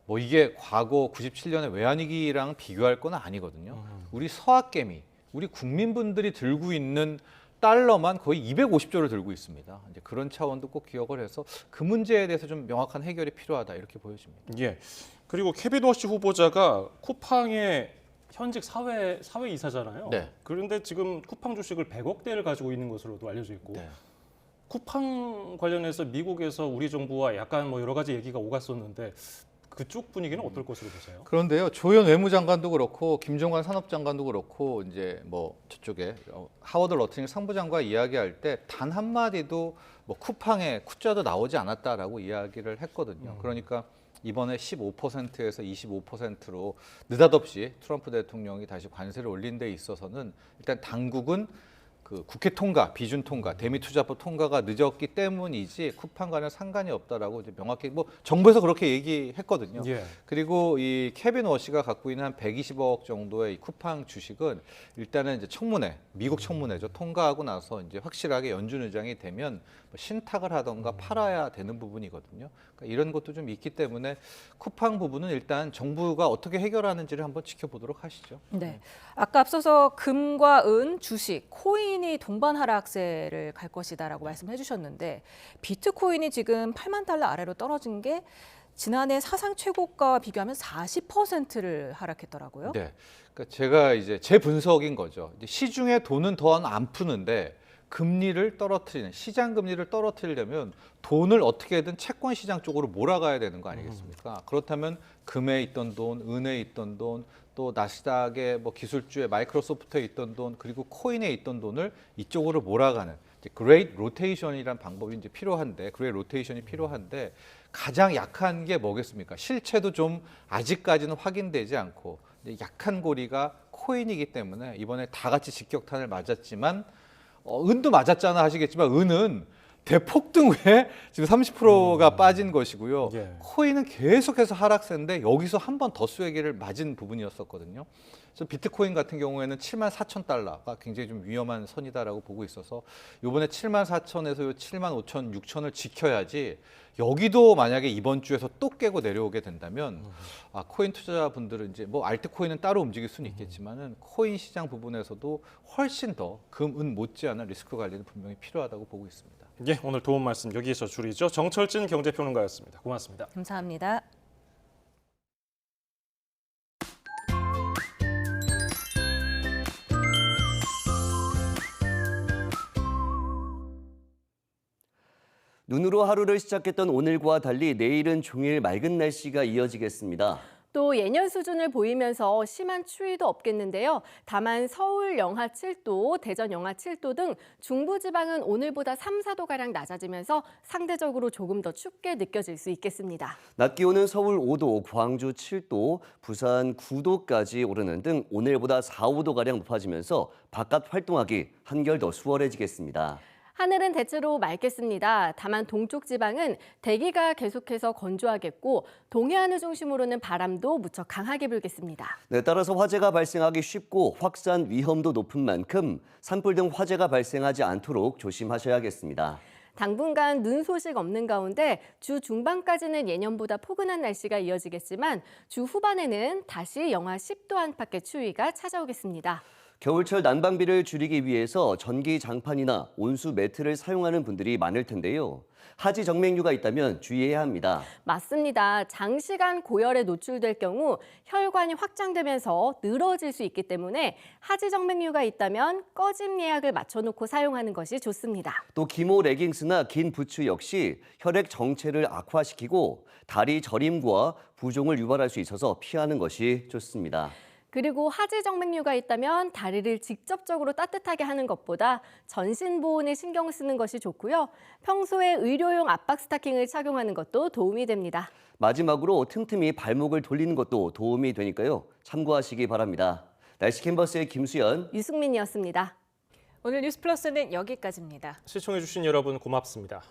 뭐 이게 과거 97년의 외환위기랑 비교할 건 아니거든요. 우리 서학개미, 우리 국민분들이 들고 있는 달러만 거의 250조를 들고 있습니다. 이제 그런 차원도 꼭 기억을 해서 그 문제에 대해서 좀 명확한 해결이 필요하다 이렇게 보여집니다. 예. 그리고 케빈 워시 후보자가 쿠팡의 현직 사회이사잖아요. 네. 그런데 지금 쿠팡 주식을 100억대를 가지고 있는 것으로도 알려져 있고 네. 쿠팡 관련해서 미국에서 우리 정부와 약간 뭐 여러 가지 얘기가 오갔었는데 그쪽 분위기는 어떨 것으로 보세요? 그런데요, 조현 외무장관도 그렇고 김종관 산업장관도 그렇고 이제 뭐 저쪽에 하워드 러트닝 상부장관 이야기할 때 단 한마디도 뭐 쿠팡에 쿠자도 나오지 않았다라고 이야기를 했거든요. 그러니까 이번에 15%에서 25%로 느닷없이 트럼프 대통령이 다시 관세를 올린 데 있어서는 일단 당국은 그 국회 통과, 비준 통과, 대미투자법 통과가 늦었기 때문이지 쿠팡과는 상관이 없다라고 이제 명확히 뭐 정부에서 그렇게 얘기했거든요. 예. 그리고 이 케빈 워시가 갖고 있는 한 120억 정도의 이 쿠팡 주식은 일단은 이제 청문회, 미국 청문회죠. 통과하고 나서 이제 확실하게 연준 의장이 되면 뭐 신탁을 하던가 팔아야 되는 부분이거든요. 그러니까 이런 것도 좀 있기 때문에 쿠팡 부분은 일단 정부가 어떻게 해결하는지를 한번 지켜보도록 하시죠. 네. 아까 앞서서 금과 은, 주식, 코인이 동반 하락세를 갈 것이다라고 말씀해 주셨는데 비트코인이 지금 8만 달러 아래로 떨어진 게 지난해 사상 최고가와 비교하면 40%를 하락했더라고요. 네. 그러니까 제가 이제 제 분석인 거죠. 이제 시중에 돈은 더 안 푸는데 금리를 떨어뜨리는 시장 금리를 떨어뜨리려면 돈을 어떻게든 채권 시장 쪽으로 몰아가야 되는 거 아니겠습니까? 그렇다면 금에 있던 돈, 은에 있던 돈, 또 나스닥의 뭐 기술주의 마이크로소프트에 있던 돈, 그리고 코인에 있던 돈을 이쪽으로 몰아가는 그레이트 로테이션이란 방법이 이제 필요한데, 그레이트 로테이션이 필요한데 가장 약한 게 뭐겠습니까? 실체도 좀 아직까지는 확인되지 않고 약한 고리가 코인이기 때문에 이번에 다 같이 직격탄을 맞았지만 은도 맞았잖아 하시겠지만 은은 대폭등 후에 지금 30%가 빠진 것이고요. 예. 코인은 계속해서 하락세인데 여기서 한 번 더 수혜기를 맞은 부분이었었거든요. 그래서 비트코인 같은 경우에는 74,000달러가 굉장히 좀 위험한 선이다라고 보고 있어서 이번에 74,000에서 75,000, 6,000을 지켜야지 여기도 만약에 이번 주에서 또 깨고 내려오게 된다면 코인 투자자분들은 이제 뭐 알트코인은 따로 움직일 수는 있겠지만은 코인 시장 부분에서도 훨씬 더 금, 은 못지않은 리스크 관리는 분명히 필요하다고 보고 있습니다. 예, 오늘 도움 말씀 여기에서 줄이죠. 정철진 경제평론가였습니다. 고맙습니다. 감사합니다. 눈으로 하루를 시작했던 오늘과 달리 내일은 종일 맑은 날씨가 이어지겠습니다. 또 예년 수준을 보이면서 심한 추위도 없겠는데요. 다만 서울 영하 7도, 대전 영하 7도 등 중부지방은 오늘보다 3, 4도가량 낮아지면서 상대적으로 조금 더 춥게 느껴질 수 있겠습니다. 낮 기온은 서울 5도, 광주 7도, 부산 9도까지 오르는 등 오늘보다 4, 5도가량 높아지면서 바깥 활동하기 한결 더 수월해지겠습니다. 하늘은 대체로 맑겠습니다. 다만 동쪽 지방은 대기가 계속해서 건조하겠고 동해안을 중심으로는 바람도 무척 강하게 불겠습니다. 네, 따라서 화재가 발생하기 쉽고 확산 위험도 높은 만큼 산불 등 화재가 발생하지 않도록 조심하셔야겠습니다. 당분간 눈 소식 없는 가운데 주 중반까지는 예년보다 포근한 날씨가 이어지겠지만 주 후반에는 다시 영하 10도 안팎의 추위가 찾아오겠습니다. 겨울철 난방비를 줄이기 위해서 전기 장판이나 온수 매트를 사용하는 분들이 많을 텐데요. 하지 정맥류가 있다면 주의해야 합니다. 맞습니다. 장시간 고열에 노출될 경우 혈관이 확장되면서 늘어질 수 있기 때문에 하지 정맥류가 있다면 꺼짐 예약을 맞춰놓고 사용하는 것이 좋습니다. 또 기모 레깅스나 긴 부츠 역시 혈액 정체를 악화시키고 다리 저림과 부종을 유발할 수 있어서 피하는 것이 좋습니다. 그리고 하지 정맥류가 있다면 다리를 직접적으로 따뜻하게 하는 것보다 전신 보온에 신경을 쓰는 것이 좋고요. 평소에 의료용 압박 스타킹을 착용하는 것도 도움이 됩니다. 마지막으로 틈틈이 발목을 돌리는 것도 도움이 되니까요. 참고하시기 바랍니다. 날씨 캔버스의 김수연, 유승민이었습니다. 오늘 뉴스 플러스는 여기까지입니다. 시청해주신 여러분 고맙습니다.